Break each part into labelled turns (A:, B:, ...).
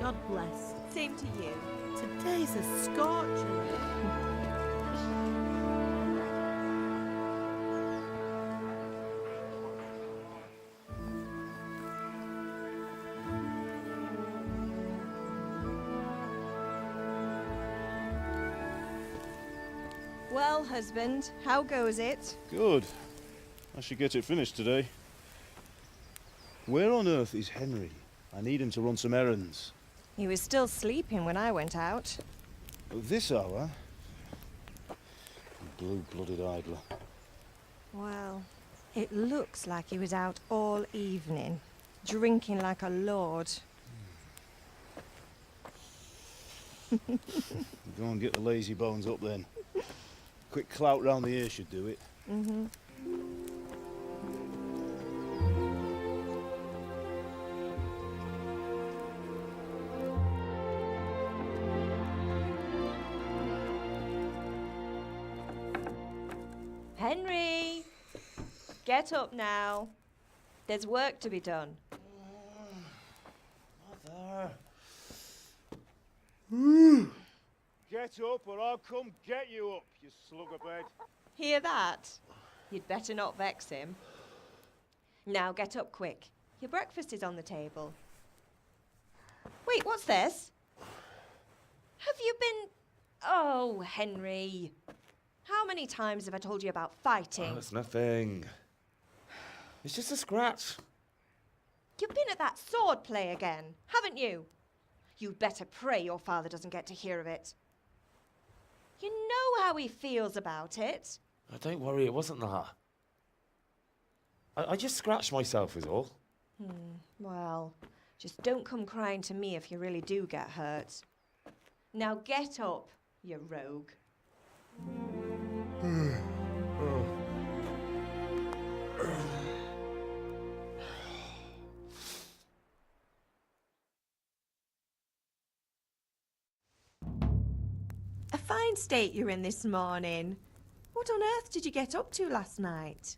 A: God bless.
B: Same to you.
A: Today's a scorcher.
B: Well, husband, how goes it?
C: Good. I should get it finished today. Where on earth is Henry? I need him to run some errands.
B: He was still sleeping when I went out.
C: At this hour? Blue-blooded idler.
B: Well, it looks like he was out all evening, drinking like a lord.
C: Go and get the lazy bones up then. Quick clout round the ear should do it.
B: Mm-hmm. Henry! Get up now. There's work to be done.
C: Mother. Get up or I'll come get you up, you sluggerbed.
B: Hear that? You'd better not vex him. Now get up quick. Your breakfast is on the table. Wait, what's this? Have you been... Oh, Henry. How many times have I told you about fighting?
D: Oh, it's nothing. It's just a scratch.
B: You've been at that sword play again, haven't you? You'd better pray your father doesn't get to hear of it. You know how he feels about it.
D: Oh, don't worry, it wasn't that. I just scratched myself is all.
B: Well, just don't come crying to me if you really do get hurt. Now get up, you rogue. A fine state you're in this morning. What on earth did you get up to last night?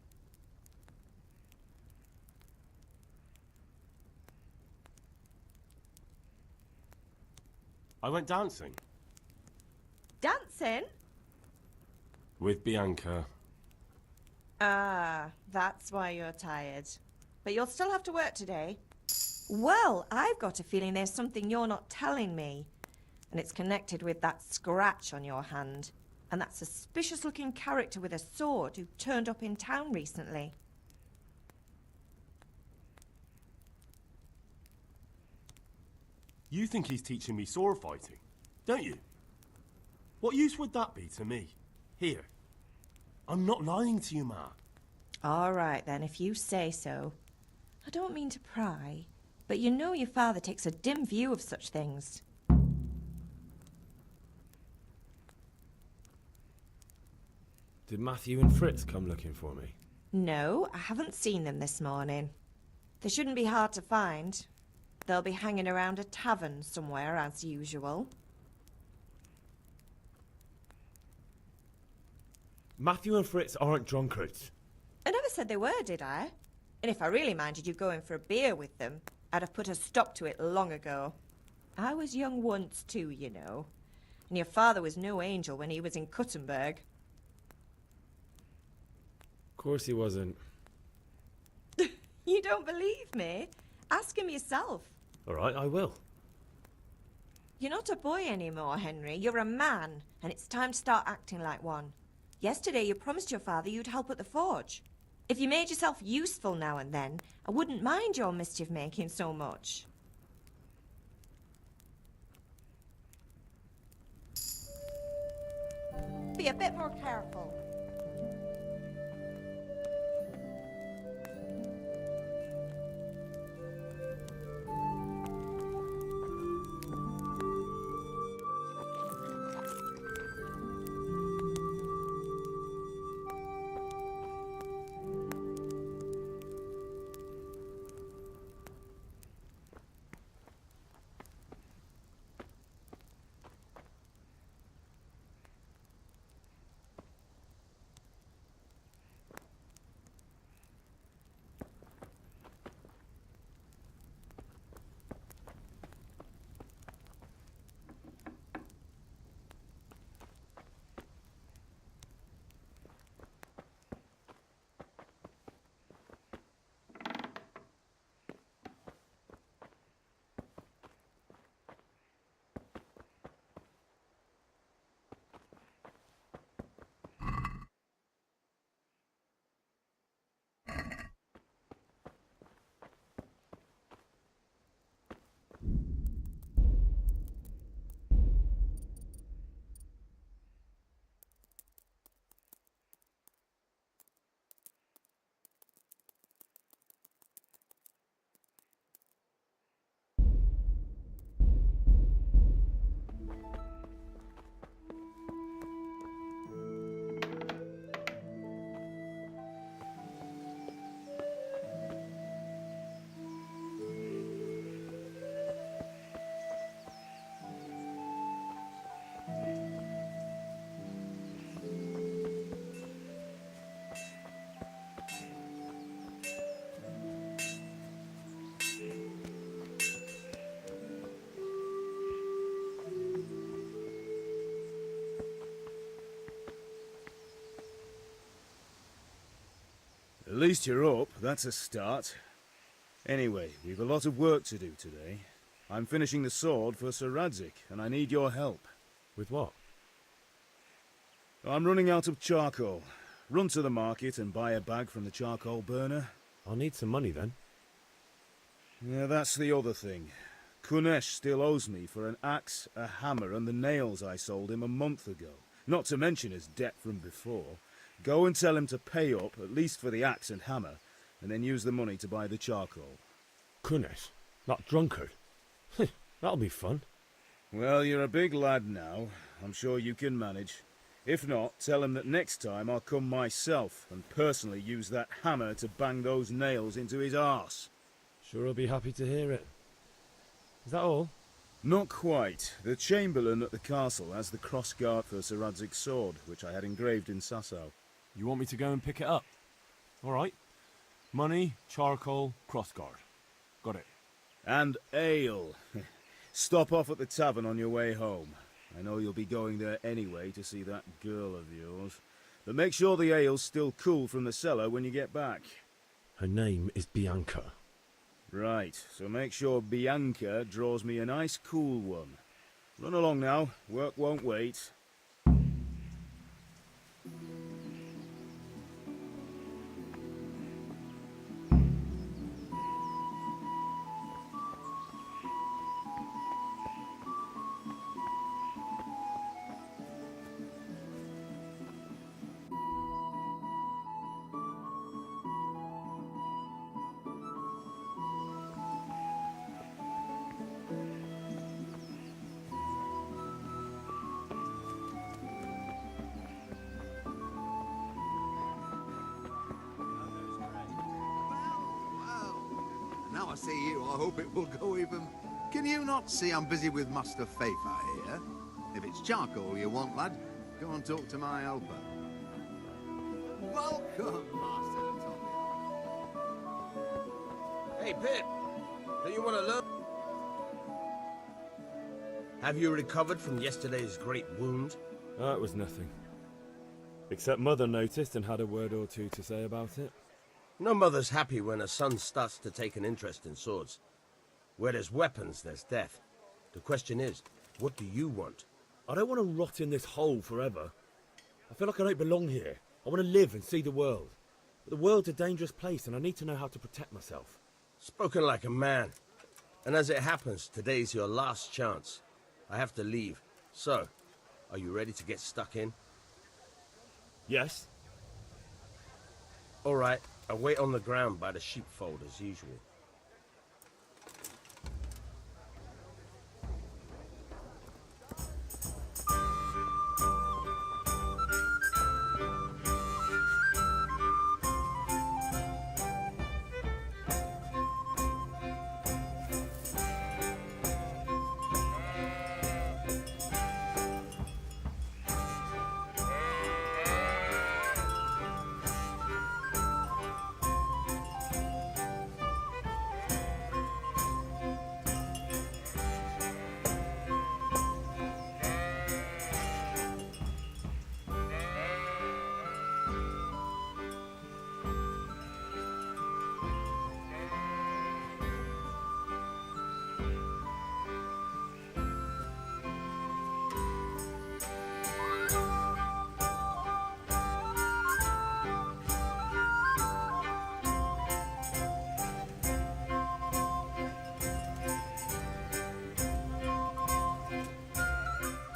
E: I went dancing.
B: Dancing?
E: With Bianca.
B: Ah, that's why you're tired. But you'll still have to work today. Well, I've got a feeling there's something you're not telling me. And it's connected with that scratch on your hand. And that suspicious-looking character with a sword who turned up in town recently.
E: You think he's teaching me sword fighting, don't you? What use would that be to me? Here. I'm not lying to you, Ma.
B: All right, then, if you say so. I don't mean to pry, but you know your father takes a dim view of such things.
D: Did Matthew and Fritz come looking for me?
B: No, I haven't seen them this morning. They shouldn't be hard to find. They'll be hanging around a tavern somewhere, as usual.
D: Matthew and Fritz aren't drunkards.
B: I never said they were, did I? And if I really minded you going for a beer with them, I'd have put a stop to it long ago. I was young once too, you know. And your father was no angel when he was in Cuttenberg.
D: Of course he wasn't.
B: You don't believe me? Ask him yourself.
D: All right, I will.
B: You're not a boy anymore, Henry. You're a man, and it's time to start acting like one. Yesterday you promised your father you'd help at the forge. If you made yourself useful now and then, I wouldn't mind your mischief-making so much. Be a bit more careful.
C: least you're up, that's a start. Anyway, we've a lot of work to do today. I'm finishing the sword for Sir Radzig, and I need your help.
D: With what?
C: I'm running out of charcoal. Run to the market and buy a bag from the charcoal burner.
D: I'll need some money then.
C: Yeah, that's the other thing. Kunesh still owes me for an axe, a hammer, and the nails I sold him a month ago. Not to mention his debt from before. Go and tell him to pay up, at least for the axe and hammer, and then use the money to buy the charcoal.
D: Kunesh? That drunkard? That'll be fun.
C: Well, you're a big lad now. I'm sure you can manage. If not, tell him that next time I'll come myself and personally use that hammer to bang those nails into his arse.
D: Sure he'll be happy to hear it. Is that all?
C: Not quite. The Chamberlain at the castle has the crossguard for Sir Radzig's sword, which I had engraved in Sasau.
E: You want me to go and pick it up? All right. Money, charcoal, crossguard. Got it.
C: And ale. Stop off at the tavern on your way home. I know you'll be going there anyway to see that girl of yours. But make sure the ale's still cool from the cellar when you get back.
D: Her name is Bianca.
C: Right, so make sure Bianca draws me a nice cool one. Run along now, work won't wait.
F: Now I see you, I hope it will go even... Can you not see I'm busy with Master Faith, I hear? If it's charcoal you want, lad, go and talk to my helper. Welcome, Master Tommy.
G: Hey, Pip, do you want to learn? Have you recovered from yesterday's great wound?
D: It was nothing. Except Mother noticed and had a word or two to say about it.
G: No mother's happy when her son starts to take an interest in swords. Where there's weapons, there's death. The question is, what do you want?
D: I don't want to rot in this hole forever. I feel like I don't belong here. I want to live and see the world. But the world's a dangerous place and I need to know how to protect myself.
G: Spoken like a man. And as it happens, today's your last chance. I have to leave. So, are you ready to get stuck in?
D: Yes?
G: All right, I'll wait on the ground by the sheepfold as usual.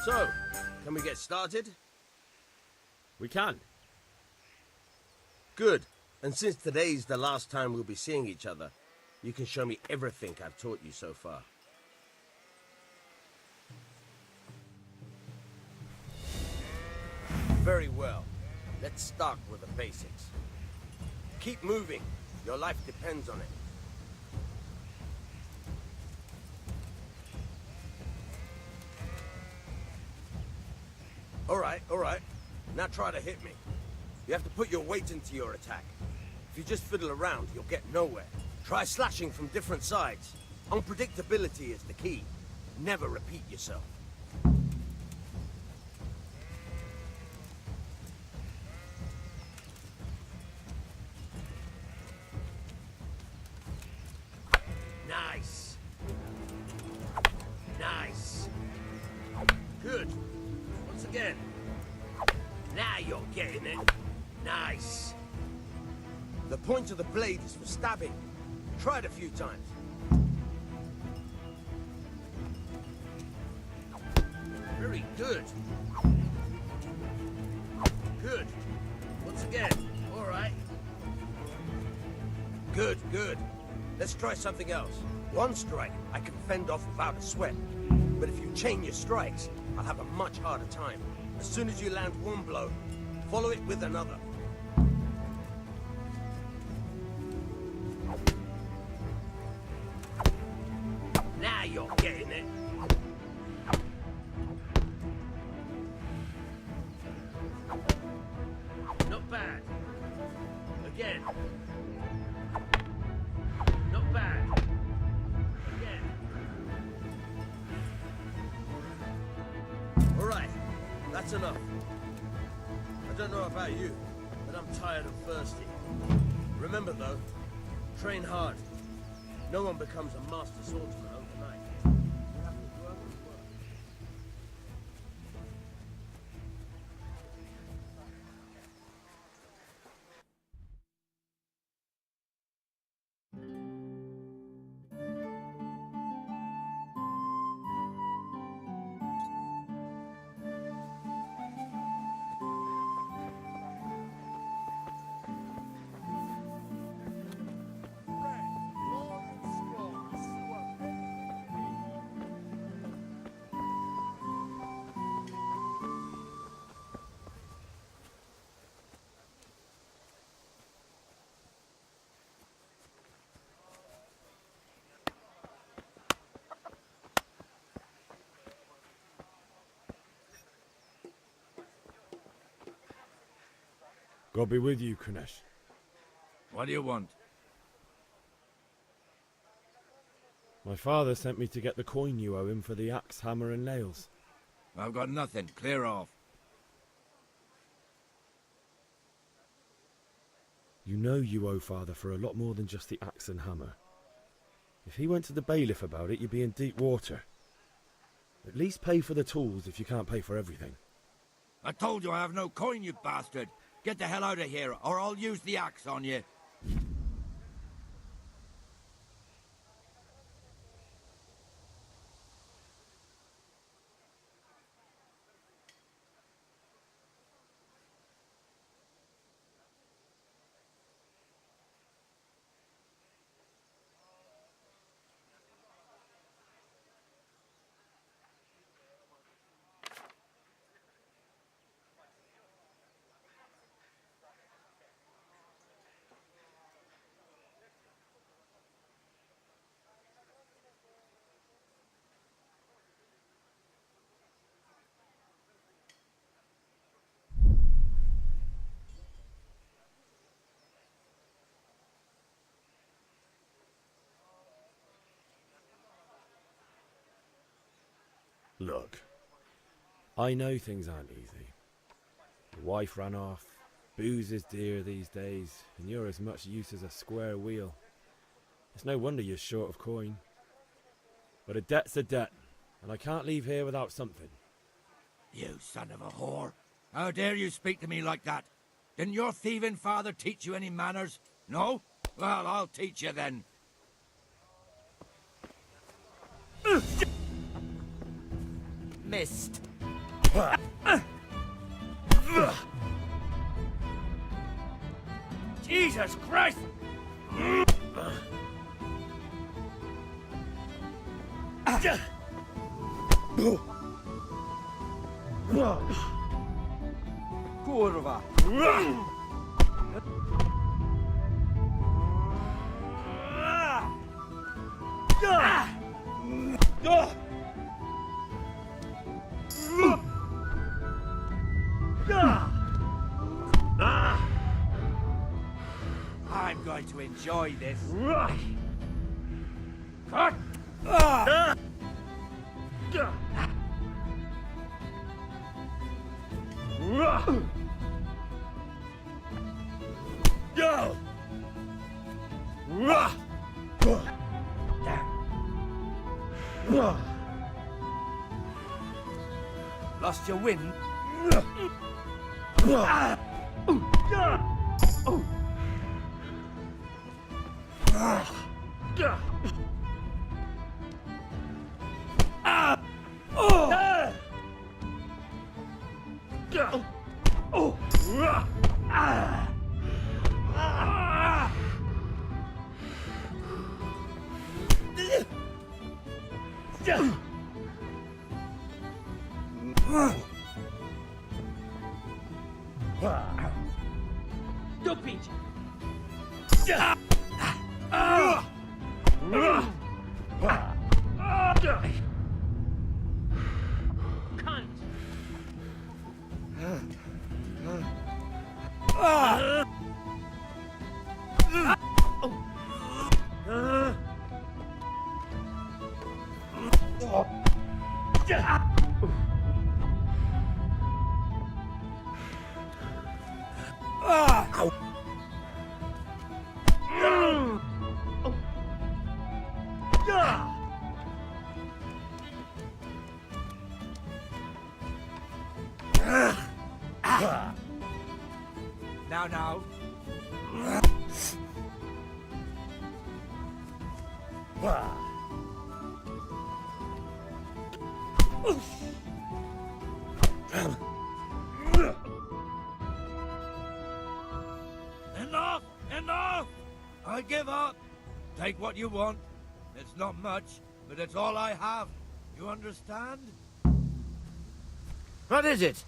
G: So, can we get started?
D: We can.
G: Good. And since today's the last time we'll be seeing each other, you can show me everything I've taught you so far. Very well. Let's start with the basics. Keep moving. Your life depends on it. All right. Now try to hit me. You have to put your weight into your attack. If you just fiddle around, you'll get nowhere. Try slashing from different sides. Unpredictability is the key. Never repeat yourself. again. Now you're getting it. Nice. The point of the blade is for stabbing. Try it a few times. Very good. Good. Once again. All right. Good, good. Let's try something else. One strike, I can fend off without a sweat. But if you chain your strikes, I'll have a much harder time. As soon as you land one blow, follow it with another. Now you're getting it. Not bad. Again. Not bad. Again. All right. That's enough. I don't know about you, but I'm tired and thirsty. Remember though, train hard. No one becomes a master swordsman overnight. You have to work and work.
D: God be with you, Kunesh.
H: What do you want?
D: My father sent me to get the coin you owe him for the axe, hammer and nails.
H: I've got nothing. Clear off.
D: You know you owe father for a lot more than just the axe and hammer. If he went to the bailiff about it, you'd be in deep water. At least pay for the tools if you can't pay for everything.
H: I told you I have no coin, you bastard. Get the hell out of here, or I'll use the axe on you.
D: Look, I know things aren't easy. Your wife ran off, booze is dear these days, and you're as much use as a square wheel. It's no wonder you're short of coin. But a debt's a debt, and I can't leave here without something.
H: You son of a whore. How dare you speak to me like that? Didn't your thieving father teach you any manners? No? Well, I'll teach you then.
G: Missed.
D: Jesus Christ!
G: Kurwa.
H: I'm going to enjoy this.
G: Lost your wind?
H: Now. Enough! I give up. Take what you want. It's not much, but it's all I have. You understand?
G: What is it?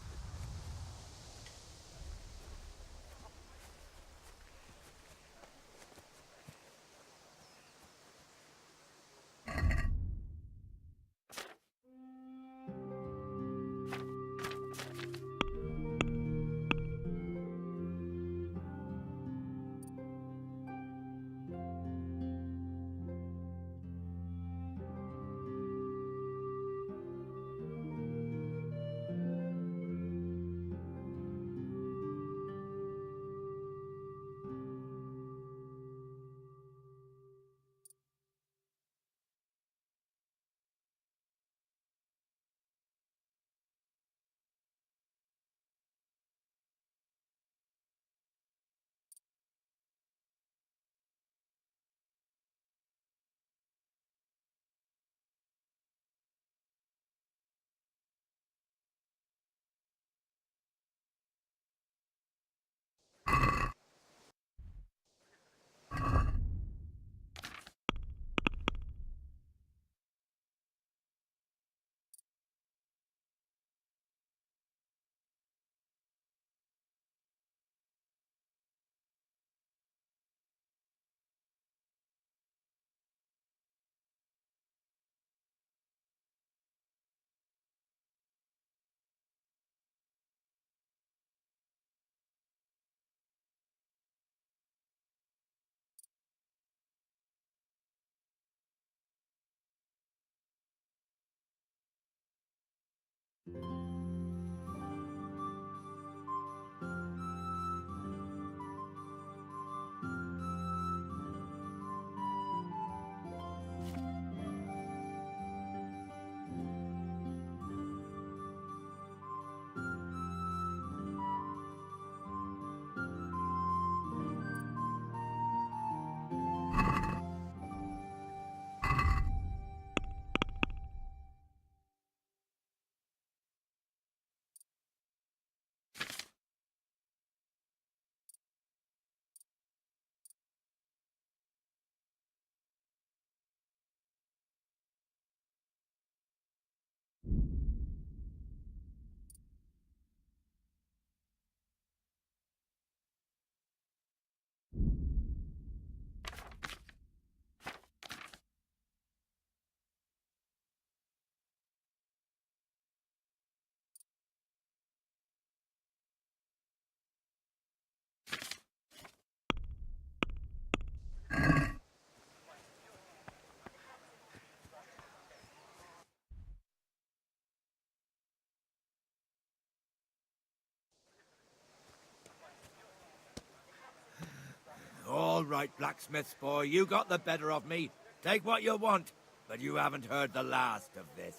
H: All right, blacksmith's boy, you got the better of me. Take what you want, but you haven't heard the last of this.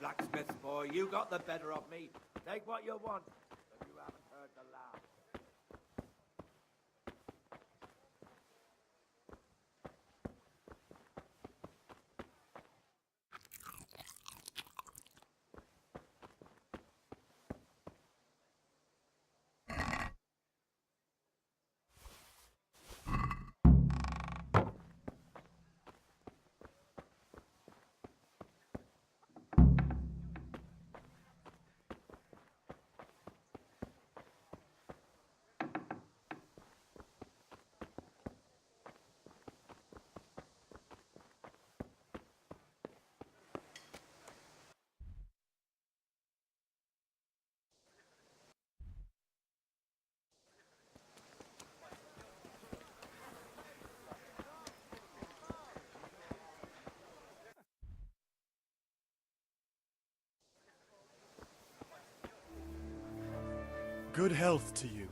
H: blacksmith boy. You got the better of me. Take what you want, but you haven't heard the last.
I: Good health to you.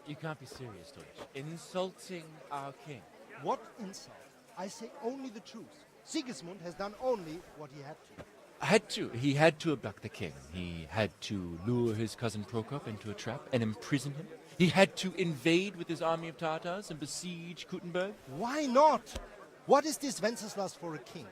J: You can't be serious, Deutsch. Insulting our king.
K: What insult? I say only the truth. Sigismund has done only what he had to.
J: He had to abduct the king. He had to lure his cousin Prokop into a trap and imprison him. He had to invade with his army of Tatars and besiege Kuttenberg.
K: Why not? What is this Wenceslas for a king?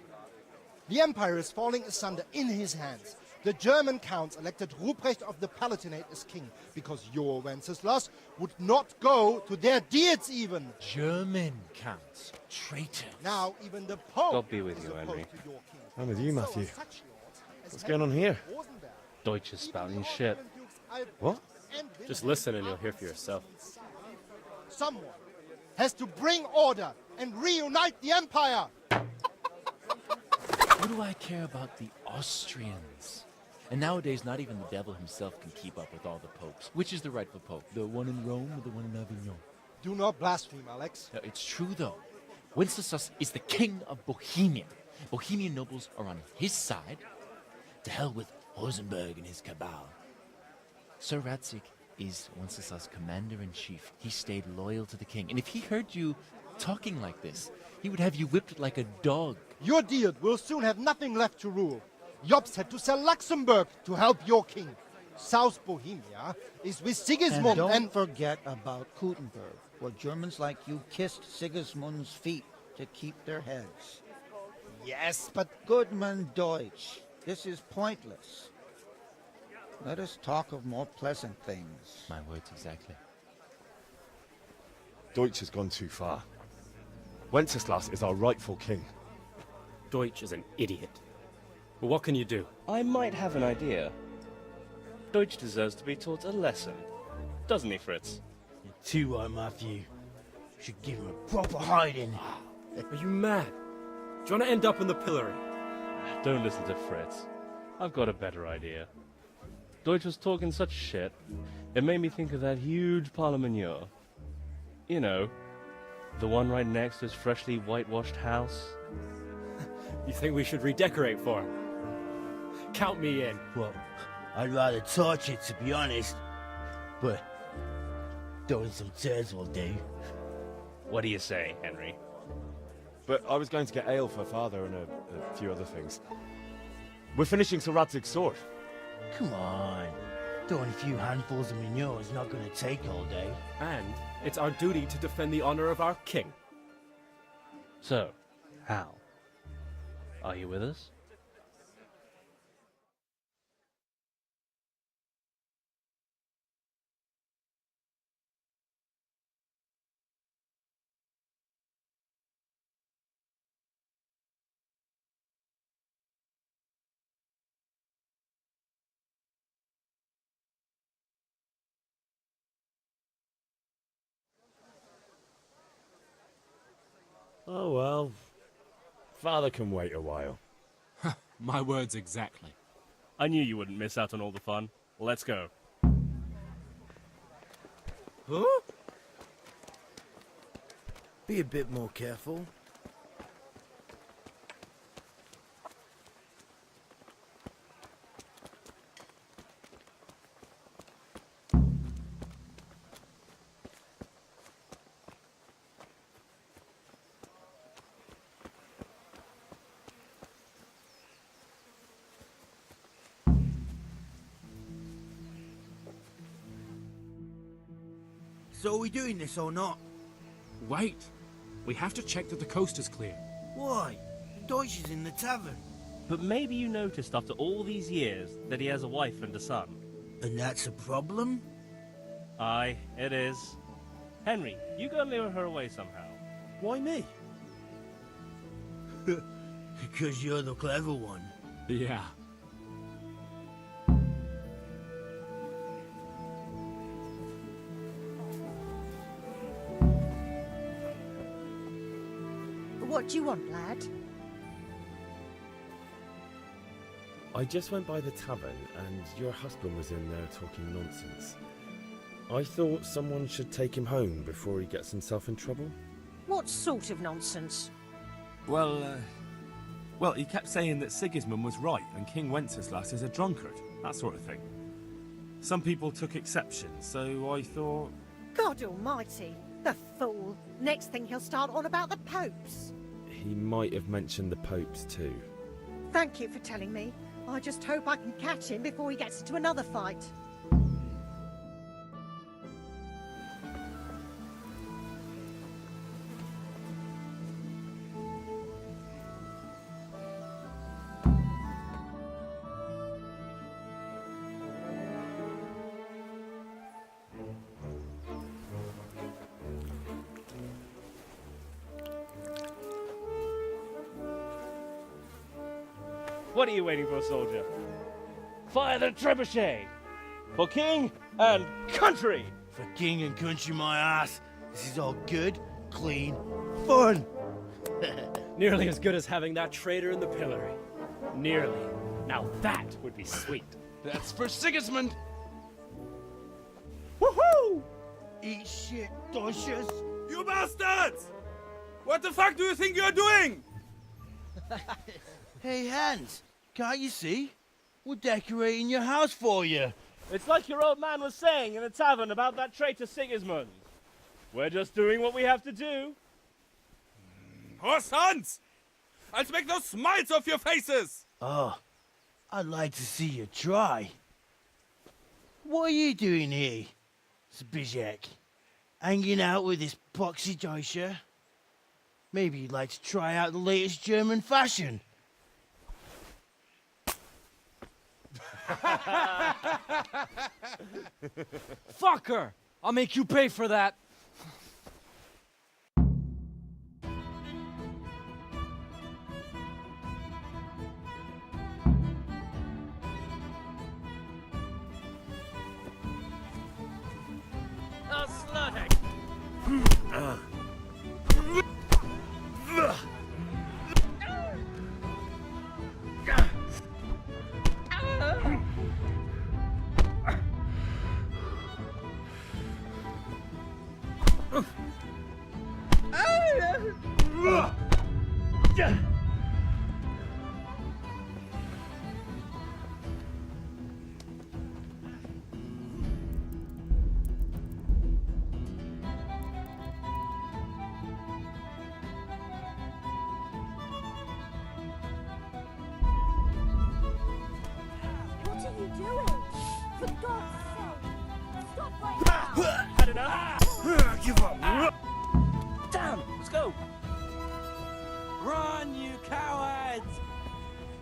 K: The empire is falling asunder in his hands. The German counts elected Ruprecht of the Palatinate as king because your Wenceslas would not go to their deeds even.
J: German counts. Traitors.
K: Now even the Pope
L: God be with
K: is
L: you,
K: opposed
L: Henry.
K: to your king.
D: I'm with you,
K: So
D: Matthew.
K: are such lords as
D: What's going on here?
K: Rosenberg.
L: Deutsch is spouting shit.
D: What?
L: Just listen and you'll hear for yourself.
K: Someone has to bring order and reunite the empire.
J: What do I care about the Austrians? And nowadays, not even the devil himself can keep up with all the popes. Which is the rightful pope? The one in Rome or the one in Avignon?
K: Do not blaspheme, Alex.
J: No, it's true, though. Wenceslas is the king of Bohemia. Bohemian nobles are on his side. To hell with Rosenberg and his cabal. Sir Ratzik is Wenceslas' commander-in-chief. He stayed loyal to the king. And if he heard you talking like this, he would have you whipped like a dog.
K: Your Diet will soon have nothing left to rule. Jobst had to sell Luxembourg to help your king. South Bohemia is with Sigismund
M: and don't forget about Kuttenberg, where Germans like you kissed Sigismund's feet to keep their heads.
K: Yes, but
M: Goodman Deutsch, this is pointless. Let us talk of more pleasant things.
J: My words exactly.
I: Deutsch has gone too far. Wenceslas is our rightful king.
L: Deutsch is an idiot. Well, what can you do?
N: I might have an idea. Deutsch deserves to be taught a lesson. Doesn't he, Fritz?
O: You're too right, Matthew. Should give him a proper hiding.
L: Are you mad? Do you want to end up in the pillory?
N: Don't listen to Fritz. I've got a better idea. Deutsch was talking such shit, it made me think of that huge parliament. You know, the one right next to his freshly whitewashed house.
L: You think we should redecorate for him? Count me in.
O: Well, I'd rather torch it, to be honest. But throwing some turds will do.
N: What do you say, Henry?
D: But I was going to get ale for Father and a few other things. We're finishing Sir Radzig's sword.
O: Come on. Throwing a few handfuls of manure is not going to take all day.
L: And it's our duty to defend the honor of our king.
N: So, Hal, are you with us?
D: Oh well. Father can wait a while.
L: My words exactly.
N: I knew you wouldn't miss out on all the fun. Let's go.
O: Huh? Be a bit more careful.
H: So are we doing this or not?
P: Wait. We have to check that the coast is clear.
O: Why? Deutsch is in the tavern.
N: But maybe you noticed after all these years that he has a wife and a son.
O: And that's a problem?
N: Aye, it is. Henry, you go and lure her away somehow.
D: Why me?
O: Because you're the clever one.
P: Yeah.
A: What do you want, lad?
D: I just went by the tavern and your husband was in there talking nonsense. I thought someone should take him home before he gets himself in trouble.
A: What sort of nonsense?
P: Well, he kept saying that Sigismund was right and King Wenceslas is a drunkard, that sort of thing. Some people took exception, so I thought...
A: God almighty, the fool. Next thing he'll start on about the popes.
D: He might have mentioned the popes too.
A: Thank you for telling me. I just hope I can catch him before he gets into another fight.
N: What are you waiting for, soldier? Fire the trebuchet! For king and country!
O: For king and country, my ass. This is all good, clean, fun.
L: Nearly as good as having that traitor in the pillory. Nearly. Now that would be sweet.
H: That's for Sigismund!
O: Woohoo! Eat shit, Deutsches.
C: You bastards! What the fuck do you think you're doing?
O: Hey, Hans, can't you see? We're decorating your house for you.
N: It's like your old man was saying in the tavern about that traitor Sigismund. We're just doing what we have to do.
C: Oh, sons! I'll make those smiles off your faces!
O: Oh, I'd like to see you try. What are you doing here, Zbyszek? Hanging out with this poxy Deutscher? Maybe you'd like to try out the latest German fashion.
Q: Fucker! I'll make you pay for that.
R: What are you doing? For God's sake! Stop right now!
N: Had enough?
H: Give up!
N: Damn! Let's go!
Q: Run, you cowards!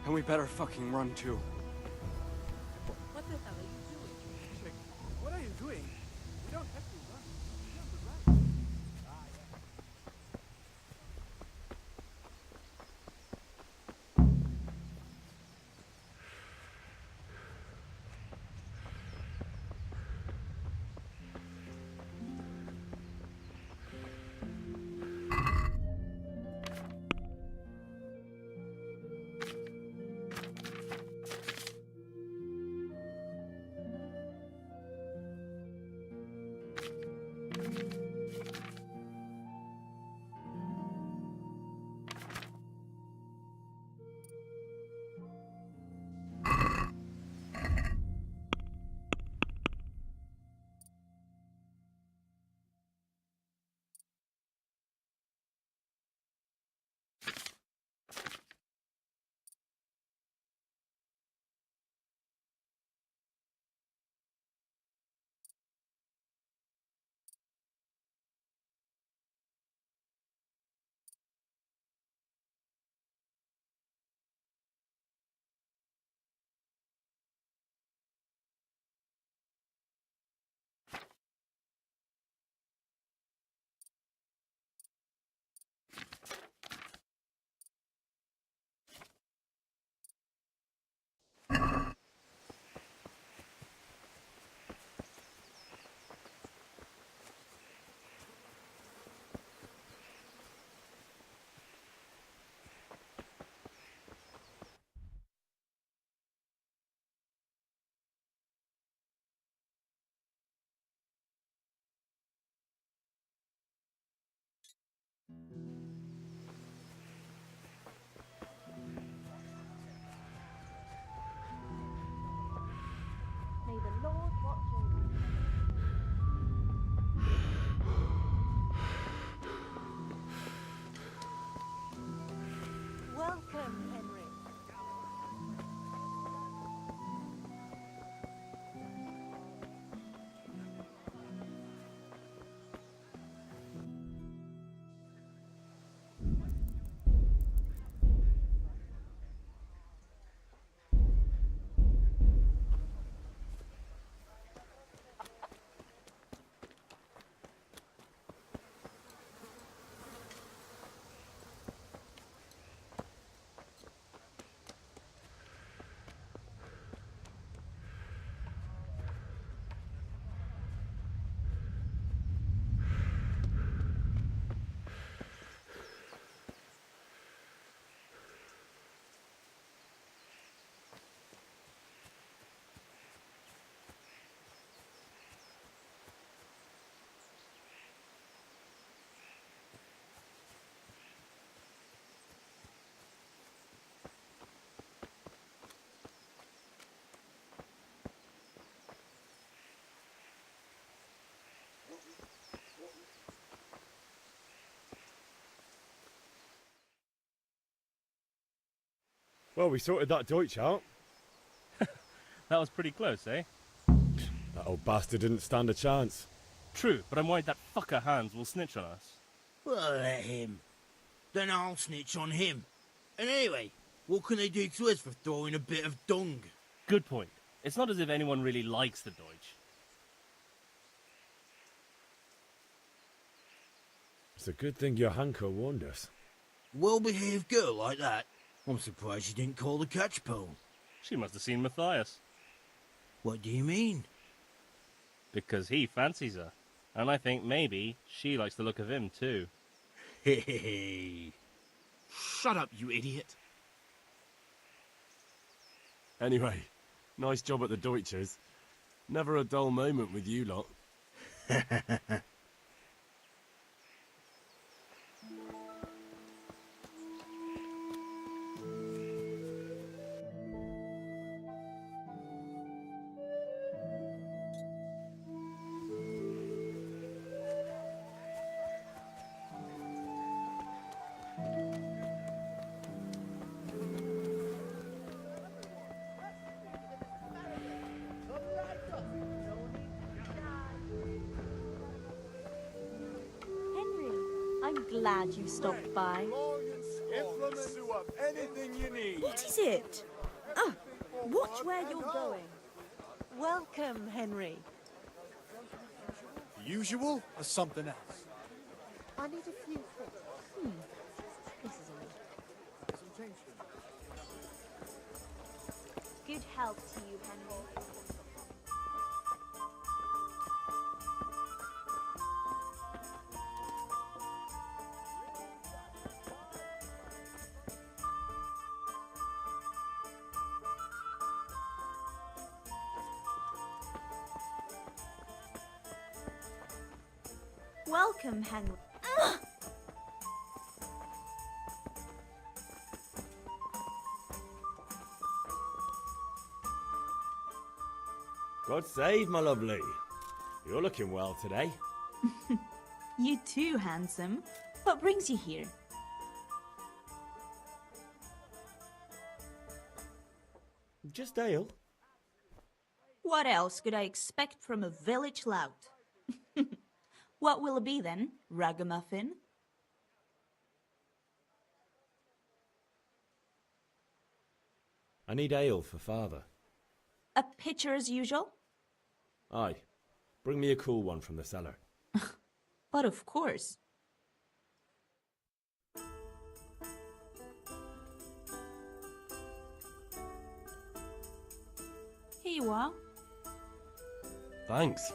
S: And we better fucking run too.
R: What the hell are you doing?
S: What are you doing? We don't have to run.
R: May the Lord watch over you. Welcome, Henry.
D: Well, we sorted that Deutsch out.
N: That was pretty close, eh?
D: That old bastard didn't stand a chance.
N: True, but I'm worried that fucker Hans will snitch on us.
O: Well, let him. Then I'll snitch on him. And anyway, what can they do to us for throwing a bit of dung?
N: Good point. It's not as if anyone really likes the Deutsch.
D: It's a good thing your Hanko warned us.
O: Well-behaved girl like that. I'm surprised you didn't call the catch pole.
N: She must have seen Matthias.
O: What do you mean?
N: Because he fancies her. And I think maybe she likes the look of him too.
O: Hey.
E: Shut up, you idiot. Anyway, nice job at the Deutschers. Never a dull moment with you lot.
R: I'm glad you stopped by.
S: Anything you need.
A: What is it? Oh, watch where you're going. Welcome, Henry.
I: The usual or something else?
A: I need a few things.
R: This is good health to you, Henry. Welcome, Henry.
D: God save, my lovely. You're looking well today.
T: You too, handsome. What brings you here?
D: Just ale.
T: What else could I expect from a village lout? What will it be then? Ragamuffin?
D: I need ale for father.
T: A pitcher as usual?
D: Aye. Bring me a cool one from the cellar.
T: But of course. Here you are.
E: Thanks.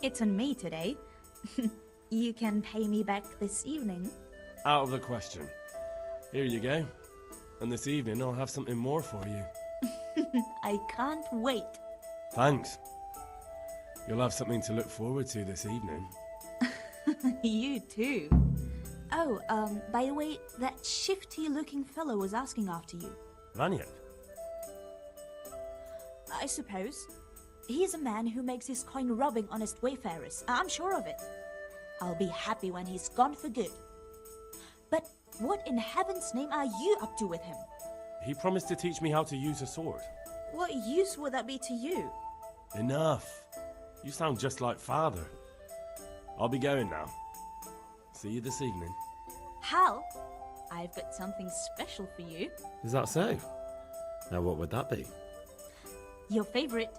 T: It's on me today. You can pay me back this evening.
E: Out of the question. Here you go. And this evening I'll have something more for you.
T: I can't wait.
E: Thanks. You'll have something to look forward to this evening.
T: You too. Oh, by the way, that shifty-looking fellow was asking after you.
E: Vanya?
T: I suppose. He's a man who makes his coin robbing honest wayfarers. I'm sure of it. I'll be happy when he's gone for good. But what in heaven's name are you up to with him?
E: He promised to teach me how to use a sword.
T: What use would that be to you?
E: Enough. You sound just like father. I'll be going now. See you this evening.
T: Hal, I've got something special for you.
D: Is that so? Now what would that be?
T: Your favorite,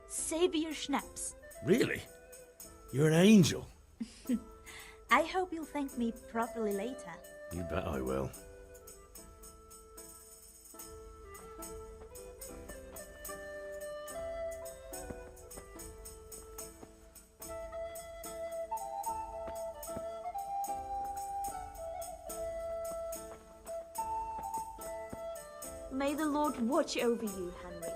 T: Savior Schnapps.
D: Really? You're an angel.
T: I hope you'll thank me properly later.
D: You bet I will.
T: May the Lord watch over you, Henry.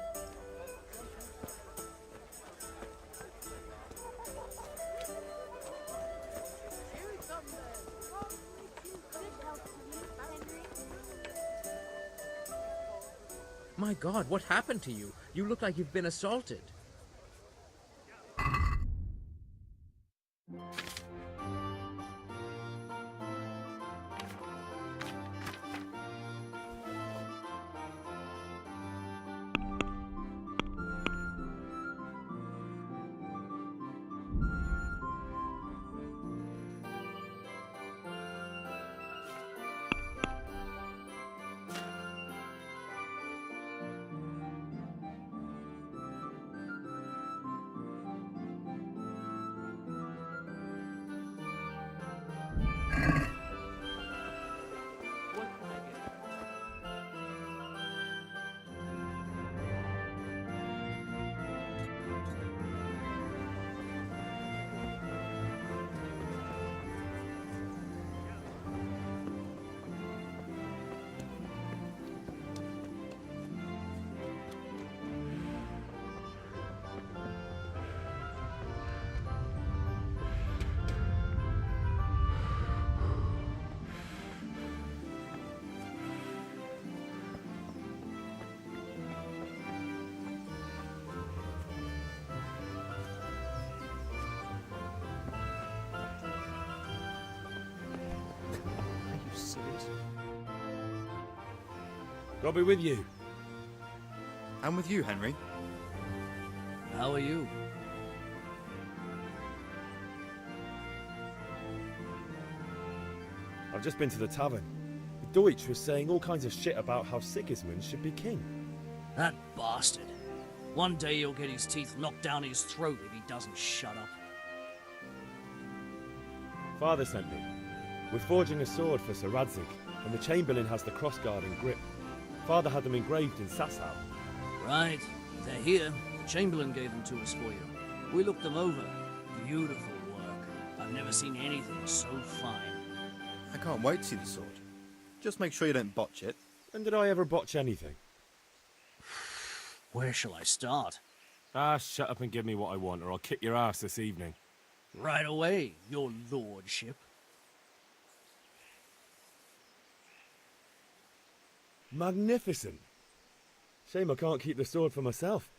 U: My God, what happened to you? You look like you've been assaulted.
D: God be with you.
V: And with you, Henry.
U: How are you?
D: I've just been to the tavern. The Deutsch was saying all kinds of shit about how Sigismund should be king.
B: That bastard. One day he'll get his teeth knocked down his throat if he doesn't shut up.
D: Father sent me. We're forging a sword for Sir Radzig, and the Chamberlain has the crossguard and grip. Father had them engraved in Sasau.
B: Right. They're here. The Chamberlain gave them to us for you. We looked them over. Beautiful work. I've never seen anything so fine.
V: I can't wait to see the sword. Just make sure you don't botch it.
D: When did I ever botch anything?
B: Where shall I start?
D: Ah, shut up and give me what I want, or I'll kick your ass this evening.
B: Right away, your lordship.
D: Magnificent. Shame I can't keep the sword for myself.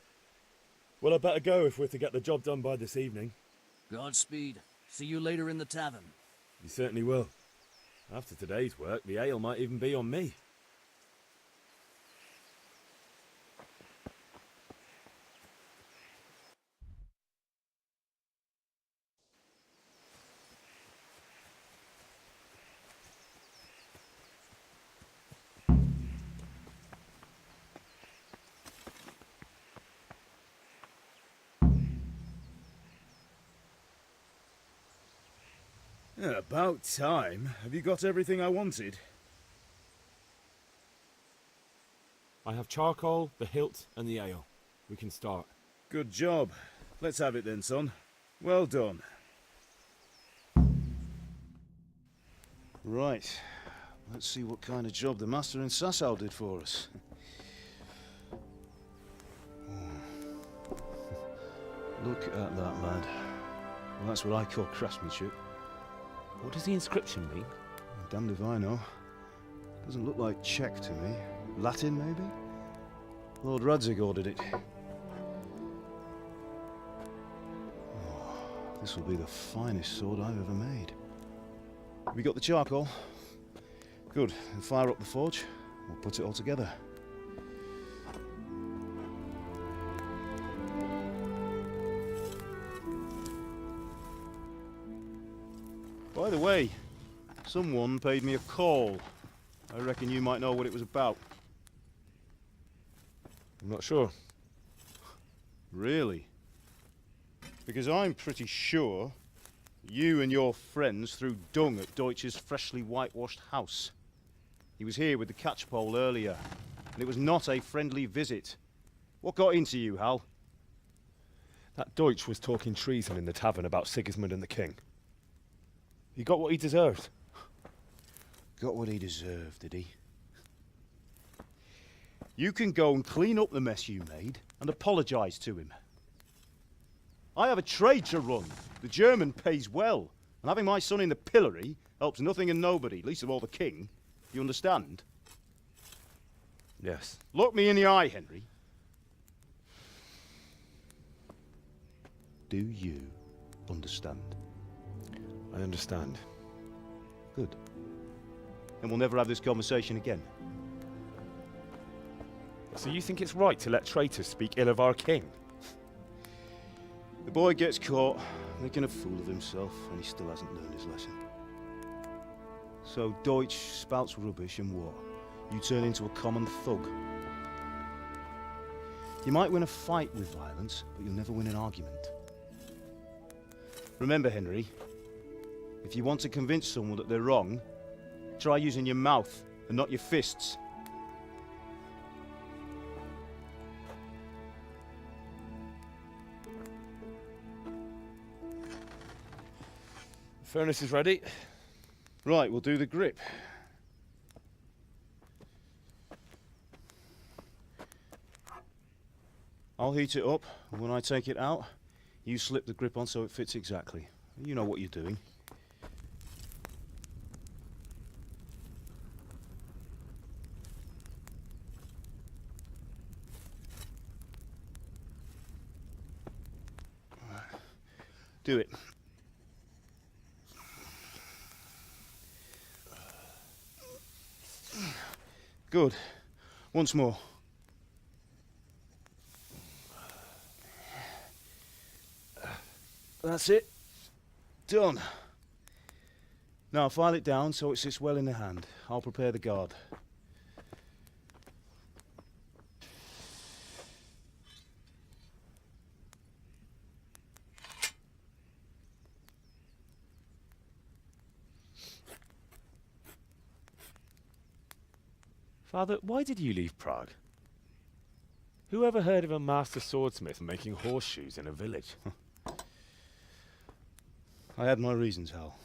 D: Well, I better go if we're to get the job done by this evening.
B: Godspeed. See you later in the tavern.
D: You certainly will. After today's work, the ale might even be on me.
C: Yeah, about time. Have you got everything I wanted?
D: I have charcoal, the hilt, and the ale. We can start.
C: Good job. Let's have it then, son. Well done. Right. Let's see what kind of job the master in Sasau did for us. Look at that, lad. Well, that's what I call craftsmanship.
D: What does the inscription mean?
C: Damned if I know. Doesn't look like Czech to me. Latin, maybe? Lord Radzig ordered it. Oh, this will be the finest sword I've ever made. Have you got the charcoal? Good. Then fire up the forge. We'll put it all together. By the way, someone paid me a call. I reckon you might know what it was about.
D: I'm not sure.
C: Really? Because I'm pretty sure you and your friends threw dung at Deutsch's freshly whitewashed house. He was here with the catchpole earlier, and it was not a friendly visit. What got into you, Hal?
D: That Deutsch was talking treason in the tavern about Sigismund and the king. He got what he deserved.
C: Got what he deserved, did he? You can go and clean up the mess you made and apologise to him. I have a trade to run. The German pays well, and having my son in the pillory helps nothing and nobody, least of all the king. You understand?
D: Yes.
C: Look me in the eye, Henry. Do you understand?
D: I understand.
C: Good. Then we'll never have this conversation again.
D: So you think it's right to let traitors speak ill of our king?
C: The boy gets caught, making a fool of himself, and he still hasn't learned his lesson. So Deutsch spouts rubbish, and what? You turn into a common thug. You might win a fight with violence, but you'll never win an argument. Remember, Henry, if you want to convince someone that they're wrong, try using your mouth and not your fists.
D: The furnace is ready.
C: Right, we'll do the grip. I'll heat it up, and when I take it out, you slip the grip on so it fits exactly. You know what you're doing. Do it. Good. Once more. That's it. Done. Now file it down so it sits well in the hand. I'll prepare the guard.
D: Father, why did you leave Prague? Who ever heard of a master swordsmith making horseshoes in a village?
C: I had my reasons, Hal.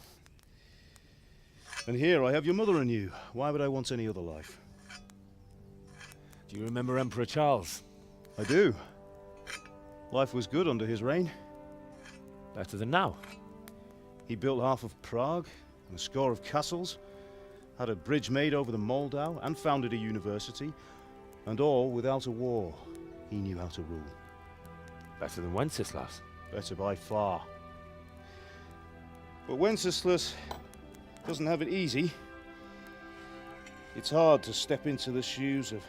C: And here I have your mother and you. Why would I want any other life?
D: Do you remember Emperor Charles?
C: I do. Life was good under his reign.
D: Better than now.
C: He built half of Prague, and a score of castles, had a bridge made over the Moldau, and founded a university, and all without a war. He knew how to rule.
D: Better than Wenceslas.
C: Better by far. But Wenceslas doesn't have it easy. It's hard to step into the shoes of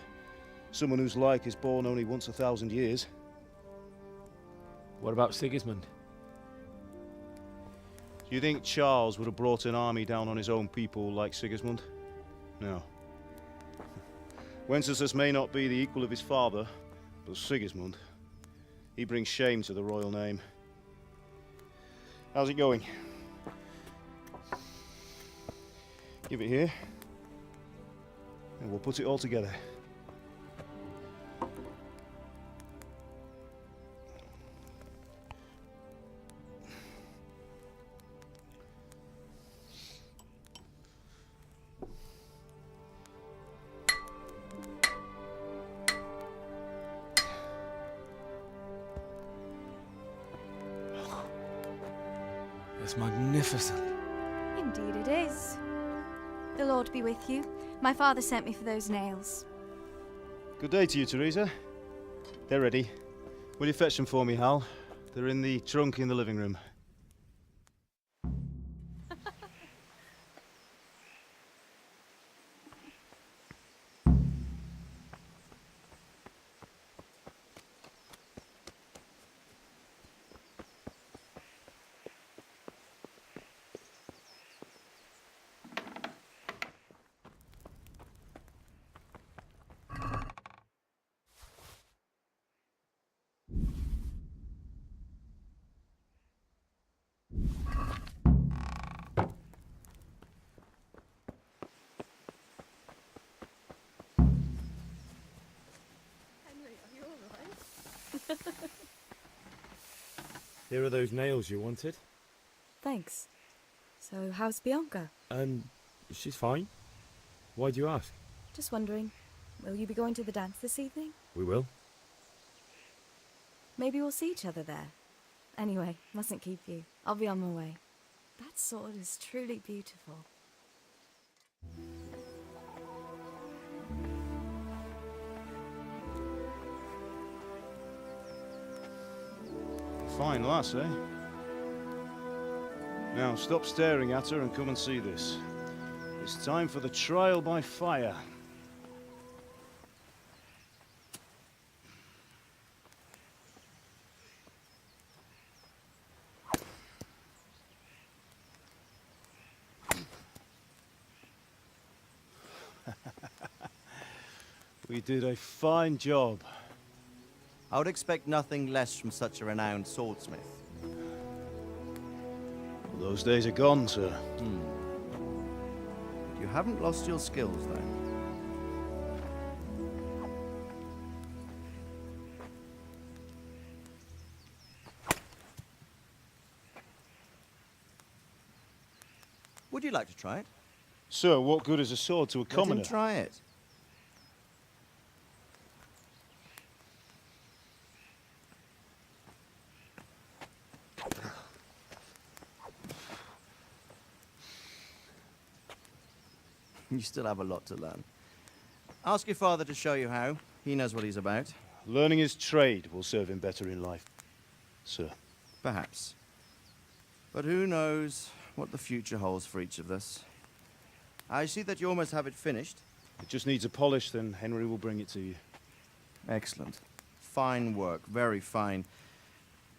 C: someone whose like is born only once 1,000 years.
D: What about Sigismund?
C: Do you think Charles would have brought an army down on his own people like Sigismund? No. Wenceslas may not be the equal of his father, but Sigismund, he brings shame to the royal name. How's it going? Give it here, and we'll put it all together.
D: It's magnificent.
F: Indeed it is. The Lord be with you. My father sent me for those nails.
C: Good day to you, Teresa. They're ready. Will you fetch them for me, Hal? They're in the trunk in the living room.
D: Here are those nails you wanted.
F: Thanks. So, how's Bianca?
D: She's fine. Why do you ask?
F: Just wondering, will you be going to the dance this evening?
D: We will.
F: Maybe we'll see each other there. Anyway, mustn't keep you. I'll be on my way. That sword is truly beautiful.
C: Fine lass, eh? Now stop staring at her and come and see this. It's time for the trial by fire. We did a fine job.
V: I would expect nothing less from such a renowned swordsmith.
C: Those days are gone, sir.
V: You haven't lost your skills, though. Would you like to try it?
C: Sir, what good is a sword to a commoner?
V: Let him try it. You still have a lot to learn. Ask your father to show you how. He knows what he's about.
C: Learning his trade will serve him better in life, sir.
V: Perhaps. But who knows what the future holds for each of us. I see that you almost have it finished.
C: It just needs a polish, then Henry will bring it to you.
V: Excellent. Fine work, very fine.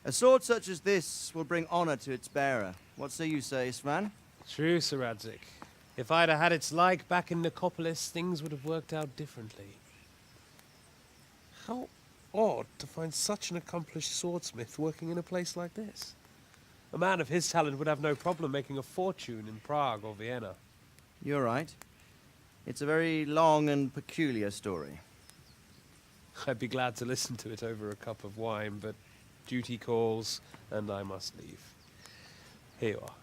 V: A sword such as this will bring honor to its bearer. What say you, Sir Istvan?
G: True, Sir Radzik. If I'd have had its like back in Nicopolis, things would have worked out differently. How odd to find such an accomplished swordsmith working in a place like this. A man of his talent would have no problem making a fortune in Prague or Vienna.
V: You're right. It's a very long and peculiar story.
G: I'd be glad to listen to it over a cup of wine, but duty calls, and I must leave. Here you are.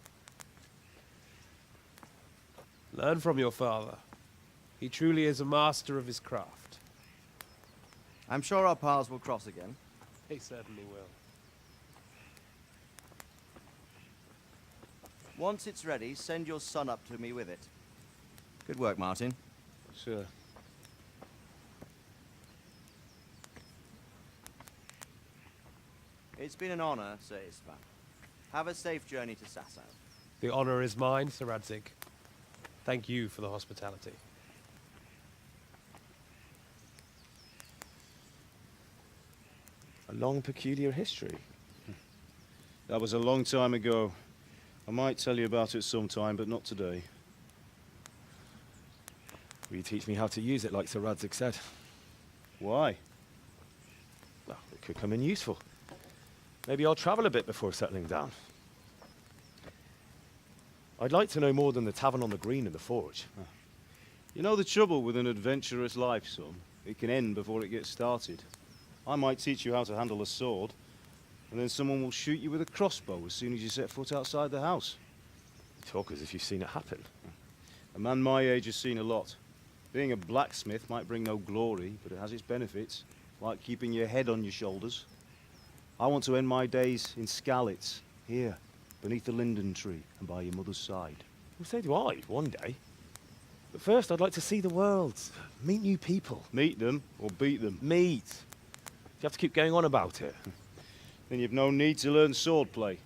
G: Learn from your father. He truly is a master of his craft.
V: I'm sure our paths will cross again.
G: He certainly will.
V: Once it's ready, send your son up to me with it. Good work, Martin.
C: Sure.
V: It's been an honor, Sir Istvan. Have a safe journey to Sasau.
G: The honor is mine, Sir Radzik. Thank you for the hospitality.
D: A long, peculiar history.
C: That was a long time ago. I might tell you about it sometime, but not today.
D: Will you teach me how to use it like Sir Radzik said?
C: Why?
D: Well, it could come in useful. Maybe I'll travel a bit before settling down. I'd like to know more than the tavern on the green and the forge.
C: You know the trouble with an adventurous life, son? It can end before it gets started. I might teach you how to handle a sword, and then someone will shoot you with a crossbow as soon as you set foot outside the house.
D: You talk as if you've seen it happen.
C: A man my age has seen a lot. Being a blacksmith might bring no glory, but it has its benefits, like keeping your head on your shoulders. I want to end my days in Skalitz, here, beneath the linden tree and by your mother's side.
D: Well, so do I, one day. But first, I'd like to see the world, meet new people.
C: Meet them or beat them?
D: Meet. You have to keep going on about it.
C: Then you've no need to learn swordplay.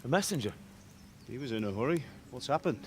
D: A messenger.
C: He was in a hurry. What's happened?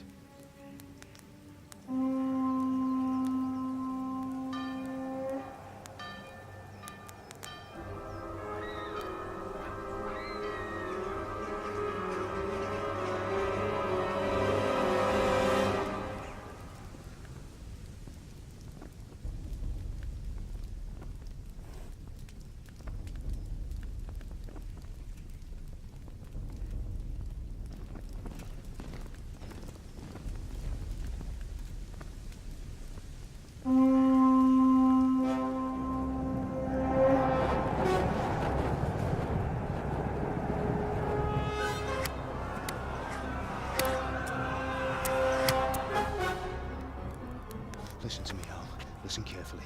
C: Listen to me, Al. Listen carefully.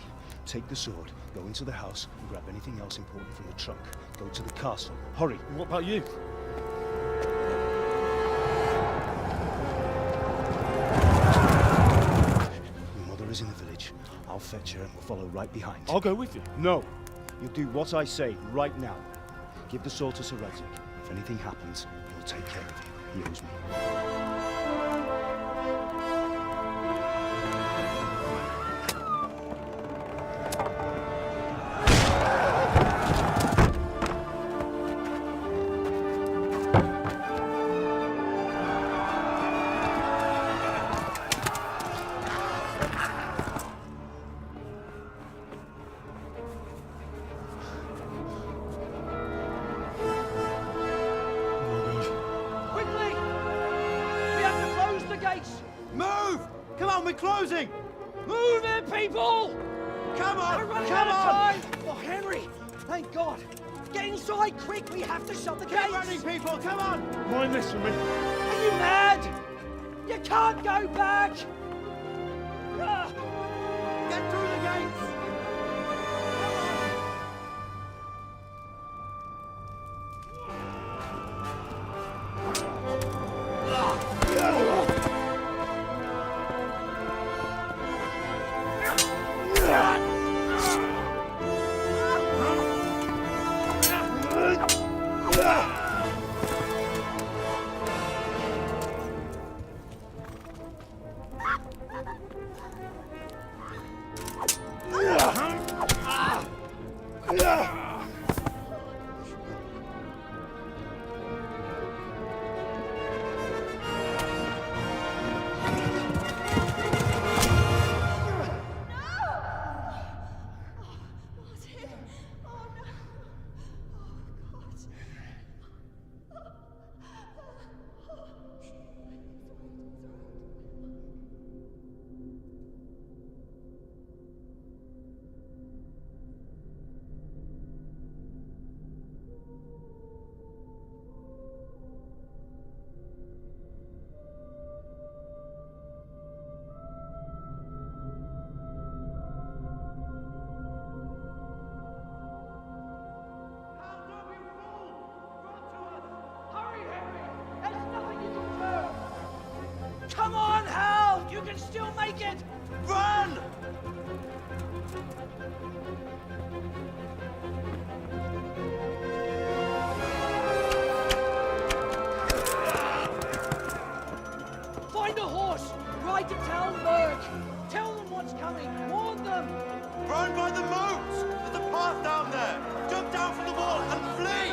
C: Take the sword, go into the house, and grab anything else important from the trunk. Go to the castle. Hurry.
D: And what about you?
C: Your mother is in the village. I'll fetch her and we'll follow right behind.
D: I'll go with you.
C: No. You'll do what I say right now. Give the sword to Sir Radzik. If anything happens, he'll take care of you. He owes me.
O: Closing!
Q: Move it, people!
O: Come on!
Q: We're running
O: Come
Q: out of
O: on!
Q: time! Oh, Henry! Thank God! Get inside, quick! We have to shut the gates!
O: Get running, people! Come on!
D: Mind this for me.
Q: Are you mad? You can't go back!
O: Get through the gates!
Q: Come on, Hal! You can still make it! Run! Find a horse! Ride to Talmberg! Tell them what's coming! Warn them!
V: Run by the moat! There's a path down there! Jump down from the wall and flee!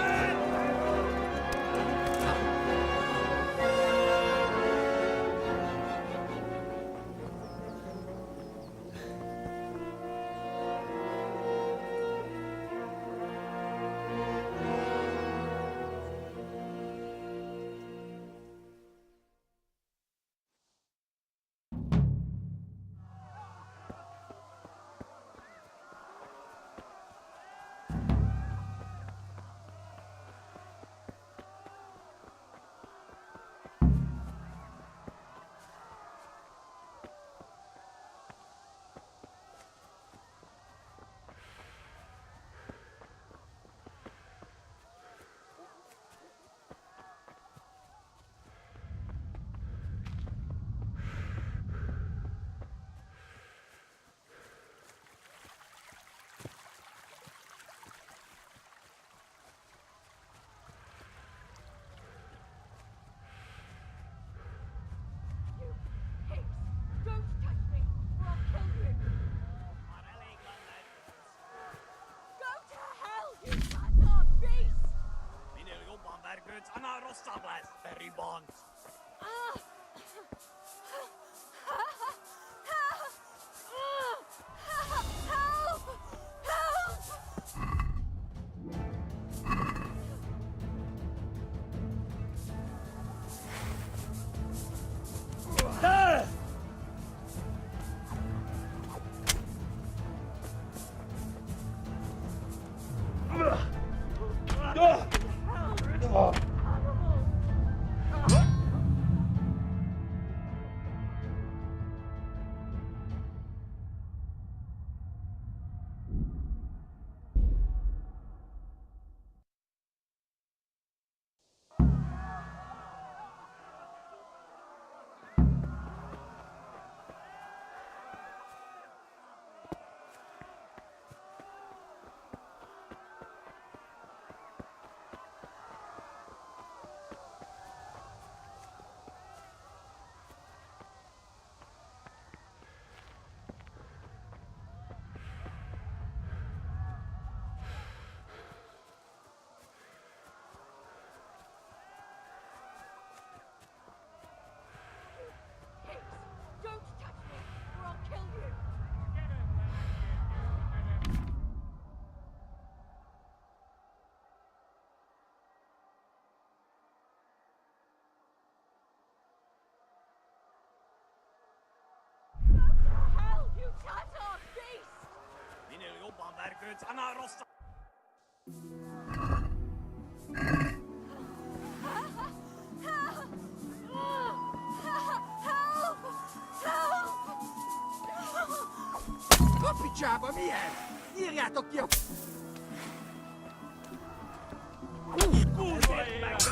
R: Don't touch me, or I'll kill you! Go to hell, you bastard beast! Help! Help! Don't touch me, or I'll kill you! Go to hell, you Tatar beast!
H: Papi csába, mi ez? Írjátok ki a... Kurva élet!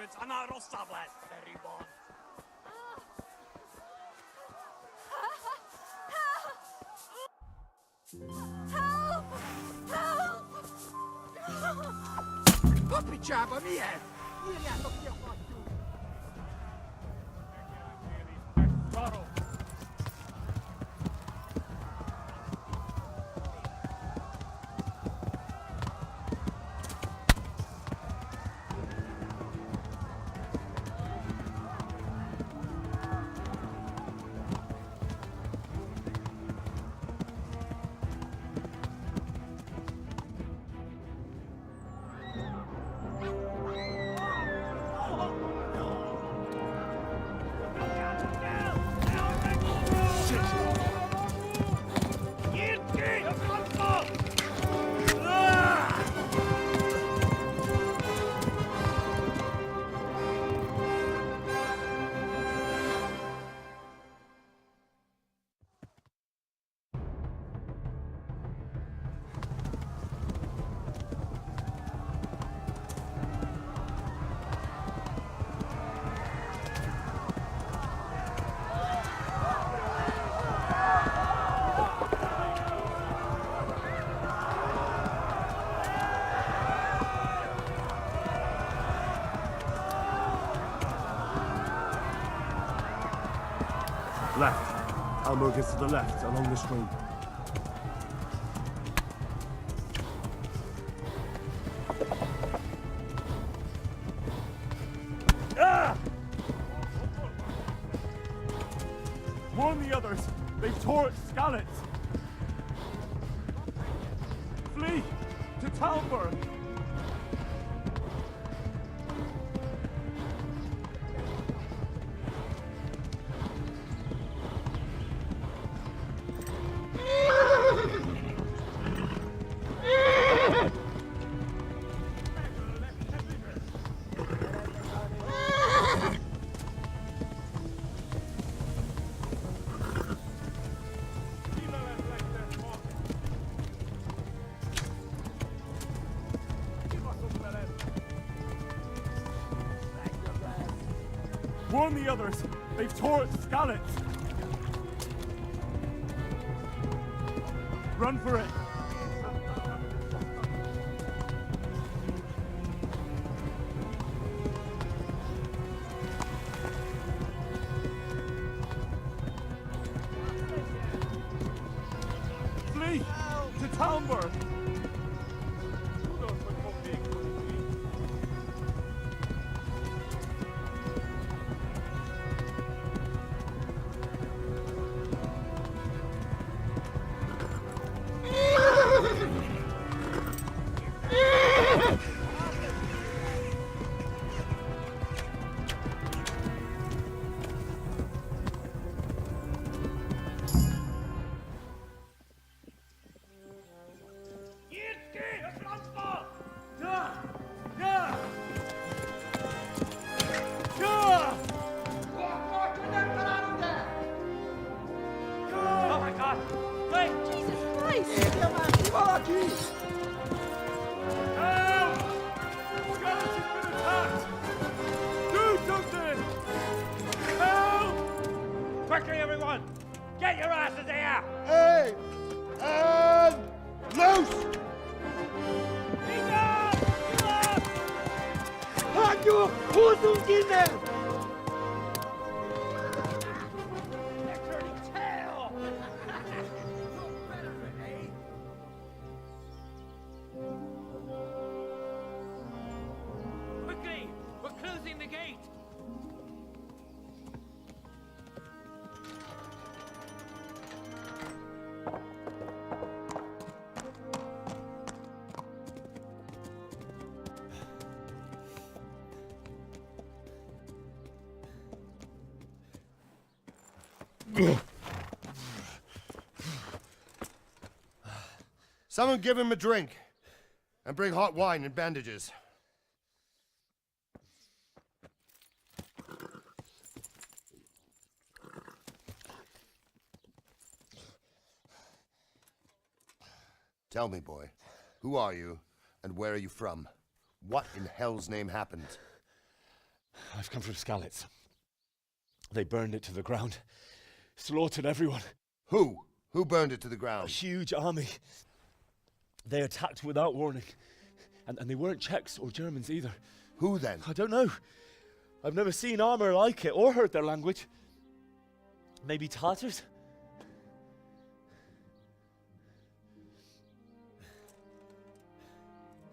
S: bastards! A narosables, very bon.
R: Help! Help!
H: Puppy chap, mi head! Írjátok ki a fattyút!
E: Left. Almog is to the left, along the stream. Ah! Warn the others! They've tore its scallops! Flee! To Talbot! Warn the others! They've tore its scallops! Run for it! Flee! To Talbot!
Q: Oh my god! Wait! Jesus Christ!
E: Help! Skeleton's been attacked! Do something! Help!
Q: Quickly, everyone! Get your asses here!
O: Hey! And loose!
Q: Hanyo! Who's in there? They're turning tail! Quickly! We're closing the gate!
K: Someone give him a drink. And bring hot wine and bandages. Tell me, boy, who are you and where are you from? What in hell's name happened?
D: I've come from Skalitz. They burned it to the ground. Slaughtered everyone.
K: Who? Who burned it to the ground?
D: A huge army. They attacked without warning. And they weren't Czechs or Germans either.
K: Who then?
D: I don't know. I've never seen armor like it or heard their language. Maybe Tatars?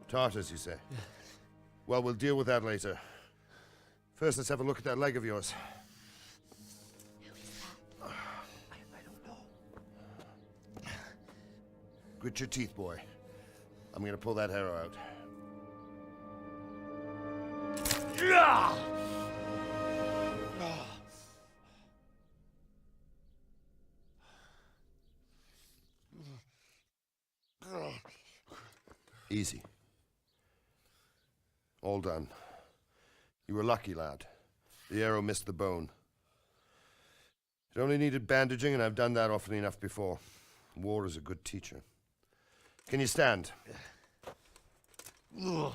K: Tartars, you say? Yeah. Well, we'll deal with that later. First, let's have a look at that leg of yours.
R: Who is that?
K: I don't know. Grit your teeth, boy. I'm gonna pull that arrow out. Easy. All done. You were lucky, lad. The arrow missed the bone. It only needed bandaging, and I've done that often enough before. War is a good teacher. Can you stand? There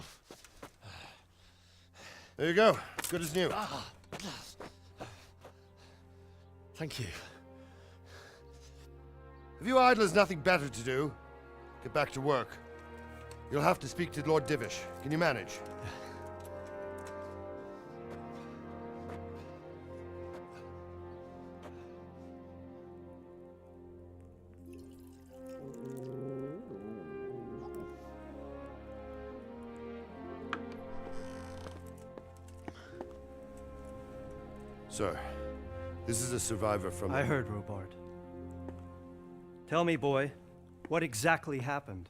K: you go. Good as new.
D: Thank you.
K: Have you idlers nothing better to do? Get back to work. You'll have to speak to Lord Divish. Can you manage? Sir, this is a survivor from...
J: I heard, Robard. Tell me, boy, what exactly happened?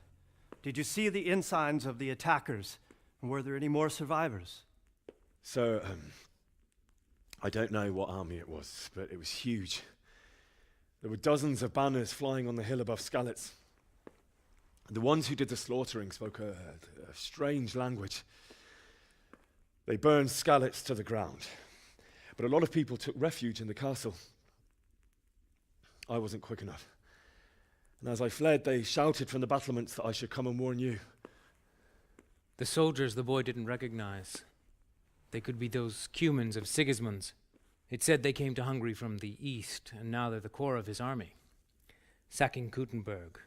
J: Did you see the ensigns of the attackers? And were there any more survivors?
D: So, I don't know what army it was, but it was huge. There were dozens of banners flying on the hill above Skalitz. The ones who did the slaughtering spoke a strange language. They burned Skalitz to the ground, but a lot of people took refuge in the castle. I wasn't quick enough. And as I fled, they shouted from the battlements that I should come and warn you.
M: The soldiers the boy didn't recognize. They could be those Cumans of Sigismund's. It said they came to Hungary from the east, and now they're the core of his army. Sacking Gutenberg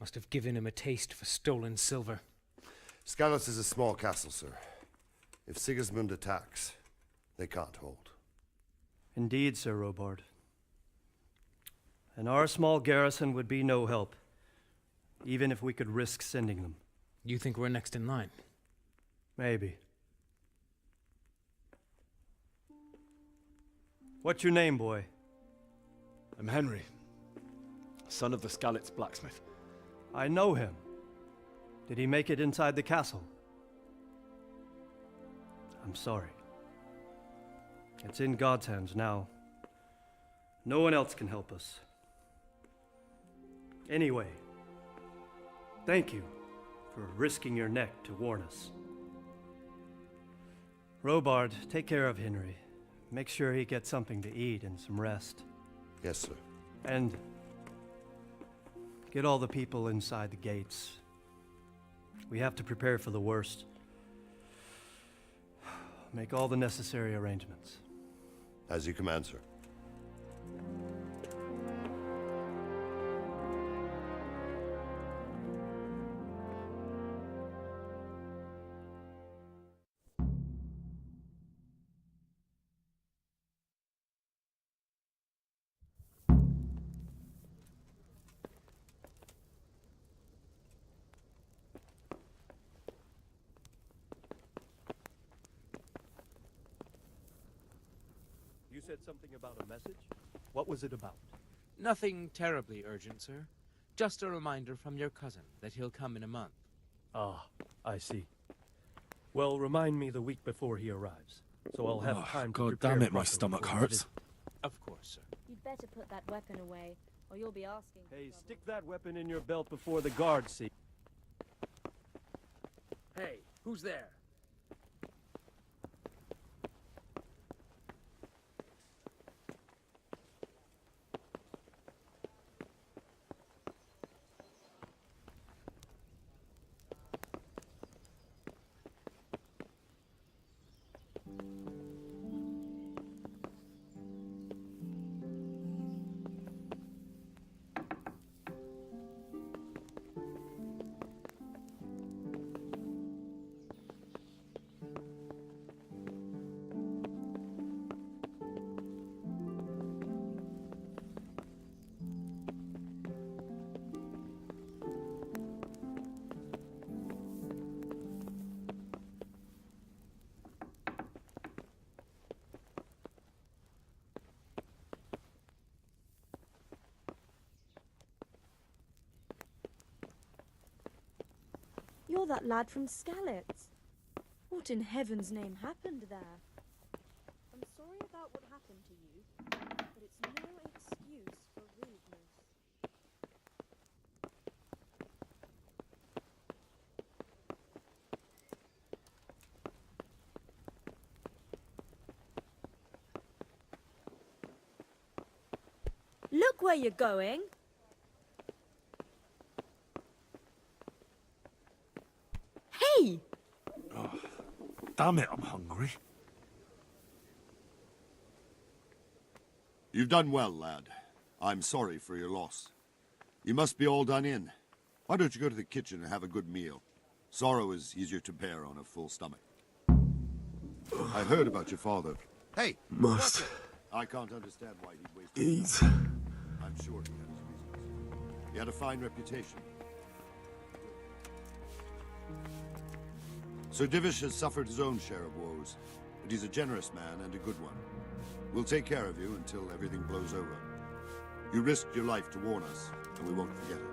M: must have given him a taste for stolen silver.
K: Skalitz is a small castle, sir. If Sigismund attacks, they can't hold.
J: Indeed, Sir Robard. And our small garrison would be no help, even if we could risk sending them.
M: You think we're next in line?
J: Maybe. What's your name, boy?
D: I'm Henry, son of the Skalitz blacksmith.
J: I know him. Did he make it inside the castle? I'm sorry. It's in God's hands now. No one else can help us. Anyway, thank you for risking your neck to warn us. Robard, take care of Henry. Make sure he gets something to eat and some rest.
K: Yes, sir.
J: And get all the people inside the gates. We have to prepare for the worst. Make all the necessary arrangements.
K: As you command, sir.
J: You said something about a message? What was it about?
M: Nothing terribly urgent, sir. Just a reminder from your cousin that he'll come in a month.
J: Ah, I see. Well, remind me the week before he arrives, so I'll have time to
P: God
J: prepare
P: damn it, my
J: properly
P: stomach
J: for his
P: hurts.
J: visit.
M: Of course, sir.
R: You'd better put that weapon away, or you'll be asking.
J: Hey, stick that weapon in your belt before the guards see.
M: Hey, who's there?
R: You're that lad from Skalitz. What in heaven's name happened there? I'm sorry about what happened to you, but it's no excuse for rudeness. Look where you're going. Hey!
E: Damn it, I'm hungry.
K: You've done well, lad. I'm sorry for your loss. You must be all done in. Why don't you go to the kitchen and have a good meal? Sorrow is easier to bear on a full stomach. I heard about your father. Hey!
E: Must.
K: I can't understand why he'd waste
E: Eat.
K: I'm sure he had his reasons. He had a fine reputation. Sir Divish has suffered his own share of woes, but he's a generous man and a good one. We'll take care of you until everything blows over. You risked your life to warn us, and we won't forget it.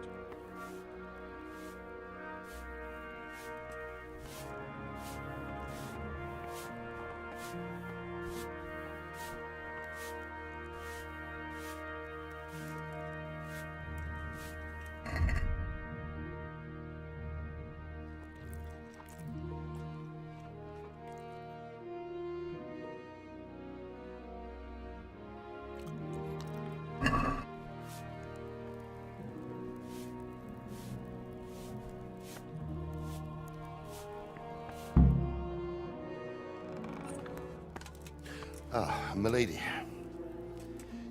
K: Ah, milady.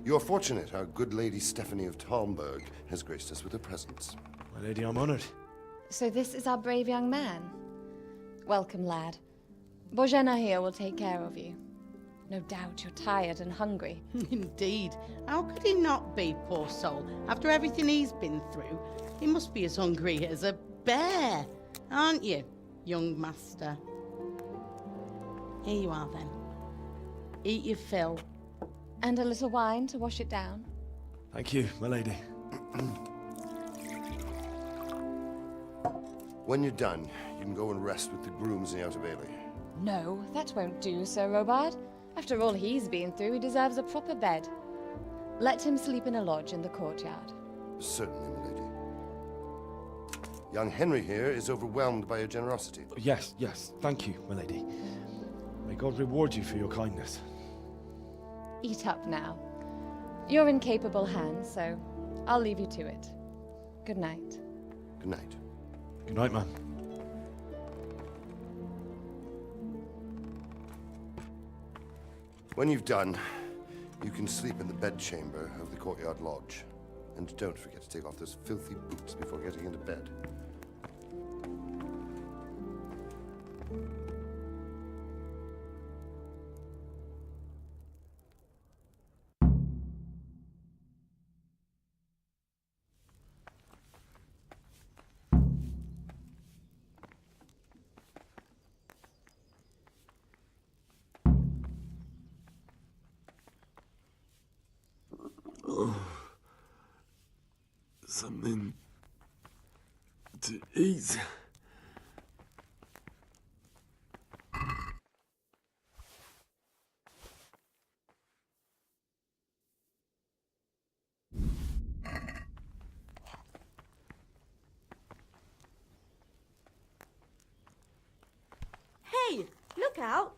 K: You are fortunate our good lady Stephanie of Talmberg has graced us with her presence.
D: My lady, I'm honored.
F: So this is our brave young man. Welcome, lad. Bojena here will take care of you. No doubt you're tired and hungry.
L: Indeed. How could he not be, poor soul? After everything he's been through, he must be as hungry as a bear, aren't you, young master? Here you are, then. Eat your fill.
F: And a little wine to wash it down.
D: Thank you, my lady.
K: When you're done, you can go and rest with the grooms in the Outer Bailey.
F: No, that won't do, Sir Robard. After all he's been through, he deserves a proper bed. Let him sleep in a lodge in the courtyard.
K: Certainly, milady. Young Henry here is overwhelmed by your generosity.
D: Yes, yes, thank you, my lady. May God reward you for your kindness.
F: Eat up now. You're in capable hands, so I'll leave you to it. Good night.
K: Good night.
D: Good night, man.
K: When you've done, you can sleep in the bedchamber of the courtyard lodge. And don't forget to take off those filthy boots before getting into bed.
E: Something to eat.
R: Hey, look out!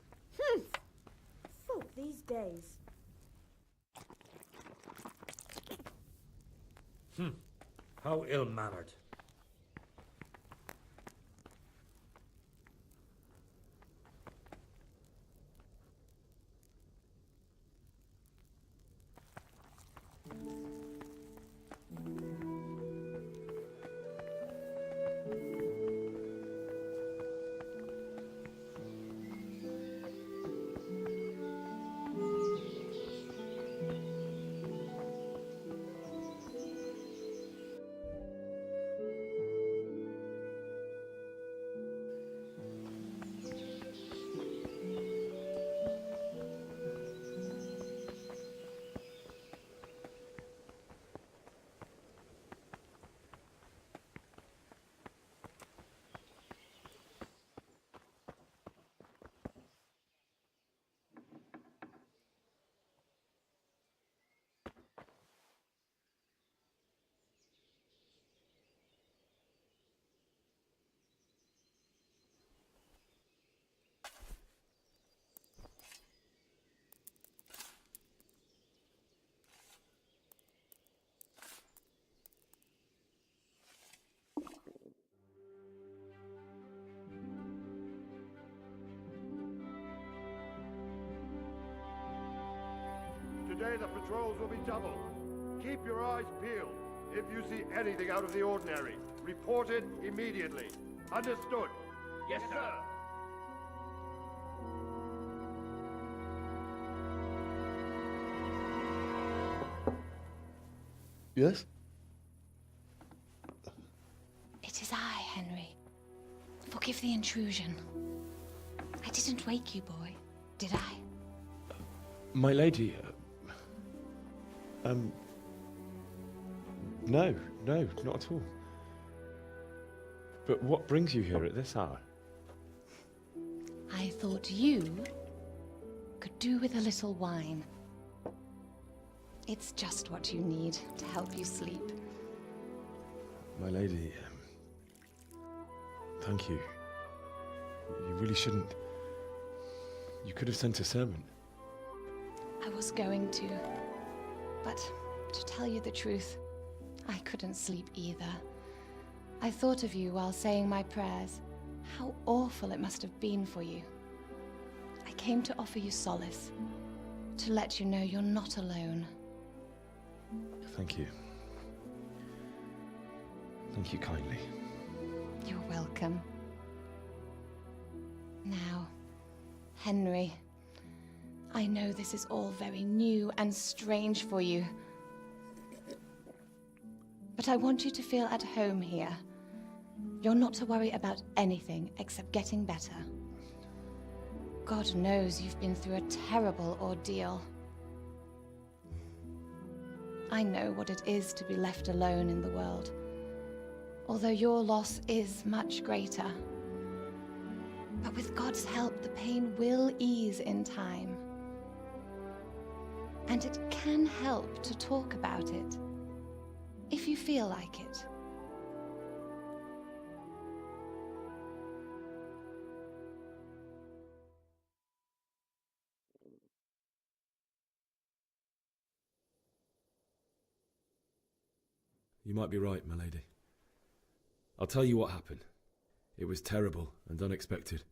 R: Folk these days.
N: How ill-mannered.
K: Today the patrols will be double. Keep your eyes peeled. If you see anything out of the ordinary, report it immediately. Understood?
H: Yes, sir.
K: Yes?
F: It is I, Henry. Forgive the intrusion. I didn't wake you, boy, did I?
D: My lady, no, not at all. But what brings you here at this hour?
F: I thought you could do with a little wine. It's just what you need to help you sleep.
D: My lady, thank you. You really shouldn't. You could have sent a servant.
F: I was going to, but to tell you the truth, I couldn't sleep either. I thought of you while saying my prayers. How awful it must have been for you. I came to offer you solace, to let you know you're not alone.
D: Thank you. Thank you kindly.
F: You're welcome. Now, Henry, I know this is all very new and strange for you, but I want you to feel at home here. You're not to worry about anything except getting better. God knows you've been through a terrible ordeal. I know what it is to be left alone in the world, although your loss is much greater. But with God's help, the pain will ease in time. And it can help to talk about it, if you feel like it.
D: You might be right, my lady. I'll tell you what happened. It was terrible and unexpected.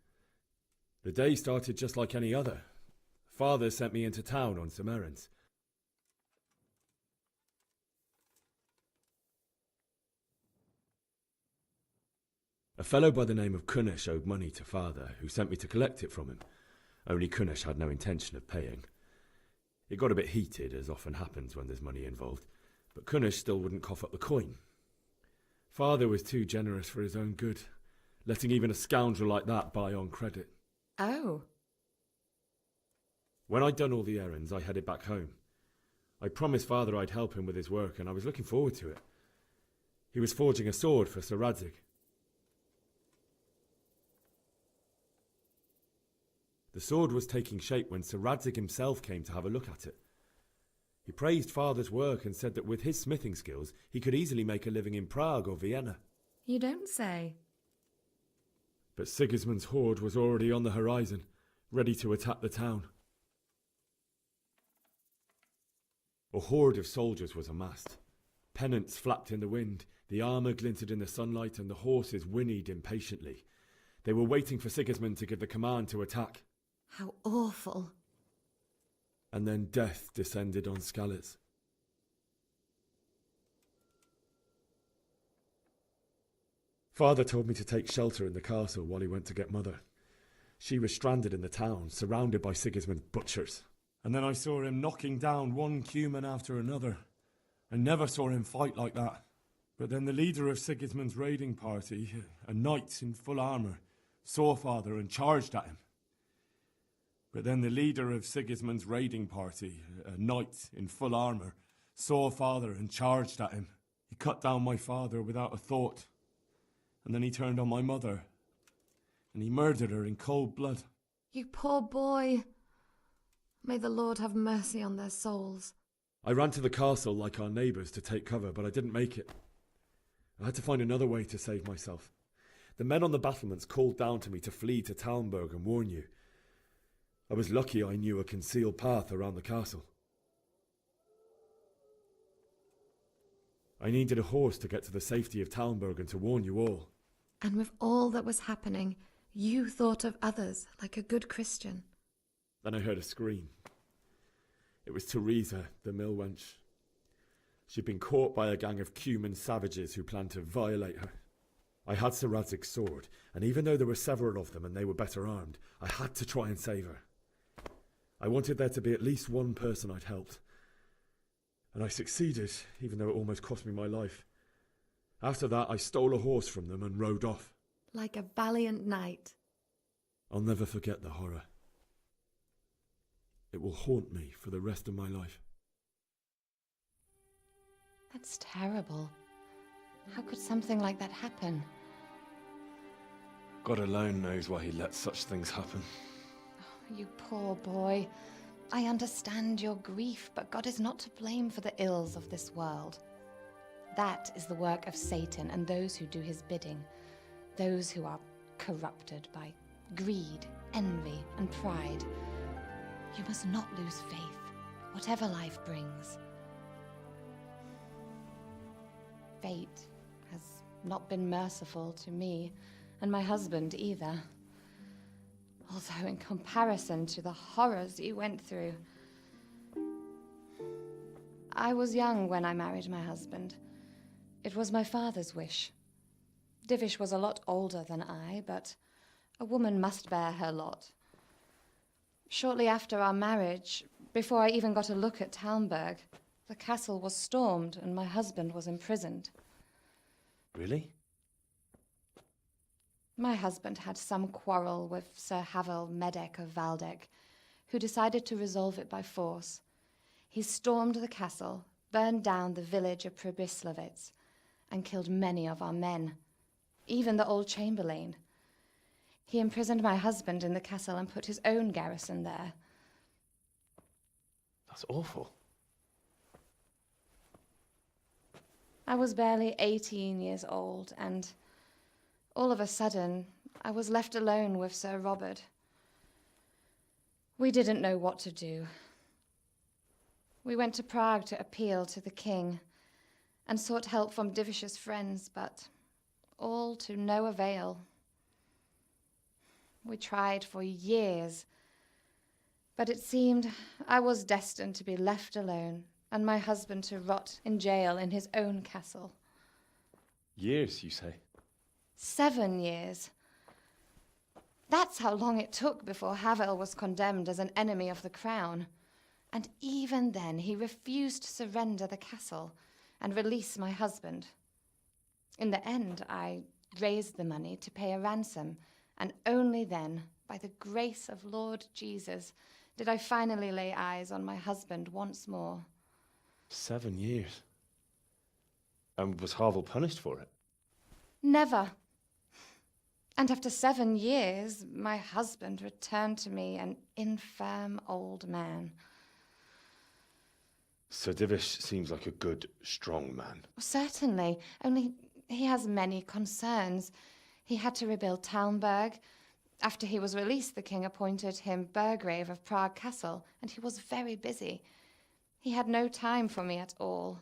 D: The day started just like any other. Father sent me into town on some errands. A fellow by the name of Kunesh owed money to Father, who sent me to collect it from him. Only Kunesh had no intention of paying. It got a bit heated, as often happens when there's money involved, but Kunesh still wouldn't cough up the coin. Father was too generous for his own good, letting even a scoundrel like that buy on credit.
F: Oh.
D: When I'd done all the errands, I headed back home. I promised Father I'd help him with his work, and I was looking forward to it. He was forging a sword for Sir Radzig. The sword was taking shape when Sir Radzig himself came to have a look at it. He praised Father's work and said that with his smithing skills, he could easily make a living in Prague or Vienna.
F: You don't say.
D: But Sigismund's horde was already on the horizon, ready to attack the town. A horde of soldiers was amassed. Pennants flapped in the wind, the armour glinted in the sunlight, and the horses whinnied impatiently. They were waiting for Sigismund to give the command to attack.
F: How awful.
D: And then death descended on Skalitz. Father told me to take shelter in the castle while he went to get Mother. She was stranded in the town, surrounded by Sigismund's butchers.
P: And then I saw him knocking down one Cuman after another. I never saw him fight like that. But then the leader of Sigismund's raiding party, a knight in full armour, saw Father and charged at him. But then the leader of Sigismund's raiding party, a knight in full armour, saw Father and charged at him. He cut down my father without a thought. And then he turned on my mother. And he murdered her in cold blood.
F: You poor boy. May the Lord have mercy on their souls.
D: I ran to the castle like our neighbours to take cover, but I didn't make it. I had to find another way to save myself. The men on the battlements called down to me to flee to Talmberg and warn you. I was lucky I knew a concealed path around the castle. I needed a horse to get to the safety of Talmberg and to warn you all.
F: And with all that was happening, you thought of others like a good Christian.
D: Then I heard a scream. It was Teresa, the mill wench. She'd been caught by a gang of Cuman savages who planned to violate her. I had Sir Radzig's sword, and even though there were several of them and they were better armed, I had to try and save her. I wanted there to be at least one person I'd helped. And I succeeded, even though it almost cost me my life. After that, I stole a horse from them and rode off.
A: Like a valiant knight.
D: I'll never forget the horror. It will haunt me for the rest of my life.
F: That's terrible. How could something like that happen?
D: God alone knows why he lets such things happen.
F: Oh, you poor boy. I understand your grief, but God is not to blame for the ills of this world. That is the work of Satan and those who do his bidding. Those who are corrupted by greed, envy, and pride. You must not lose faith, whatever life brings. Fate has not been merciful to me, and my husband either. Although in comparison to the horrors you went through. I was young when I married my husband. It was my father's wish. Divish was a lot older than I, but a woman must bear her lot. Shortly after our marriage, before I even got a look at Talmberg, the castle was stormed and my husband was imprisoned.
D: Really?
F: My husband had some quarrel with Sir Havel Medek of Valdek, who decided to resolve it by force. He stormed the castle, burned down the village of Probislavitz, and killed many of our men, even the old chamberlain. He imprisoned my husband in the castle and put his own garrison there.
D: That's awful.
F: I was barely 18 years old, and all of a sudden, I was left alone with Sir Robert. We didn't know what to do. We went to Prague to appeal to the king and sought help from Divish's friends, but all to no avail. We tried for years, but it seemed I was destined to be left alone and my husband to rot in jail in his own castle.
D: Years, you say?
F: 7 years. That's how long it took before Havel was condemned as an enemy of the crown. And even then, he refused to surrender the castle and release my husband. In the end, I raised the money to pay a ransom, and only then, by the grace of Lord Jesus, did I finally lay eyes on my husband once more.
D: 7 years? And was Havel punished for it?
F: Never. And after 7 years, my husband returned to me an infirm old man.
D: Sir Divish seems like a good, strong man.
F: Certainly, only he has many concerns. He had to rebuild Talmberg. After he was released, the king appointed him Burgrave of Prague Castle, and he was very busy. He had no time for me at all.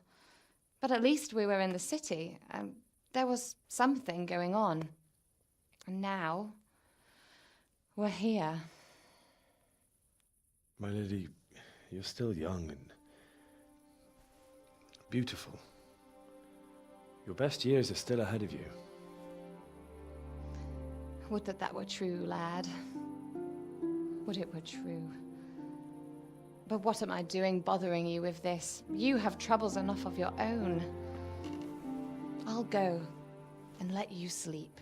F: But at least we were in the city, and there was something going on. And now, we're here.
D: My lady, you're still young and beautiful. Your best years are still ahead of you.
F: Would that that were true, lad. Would it were true. But what am I doing bothering you with this? You have troubles enough of your own. I'll go and let you sleep.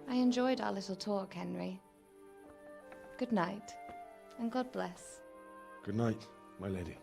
F: I enjoyed our little talk, Henry. Good night, and God bless.
D: Good night, my lady.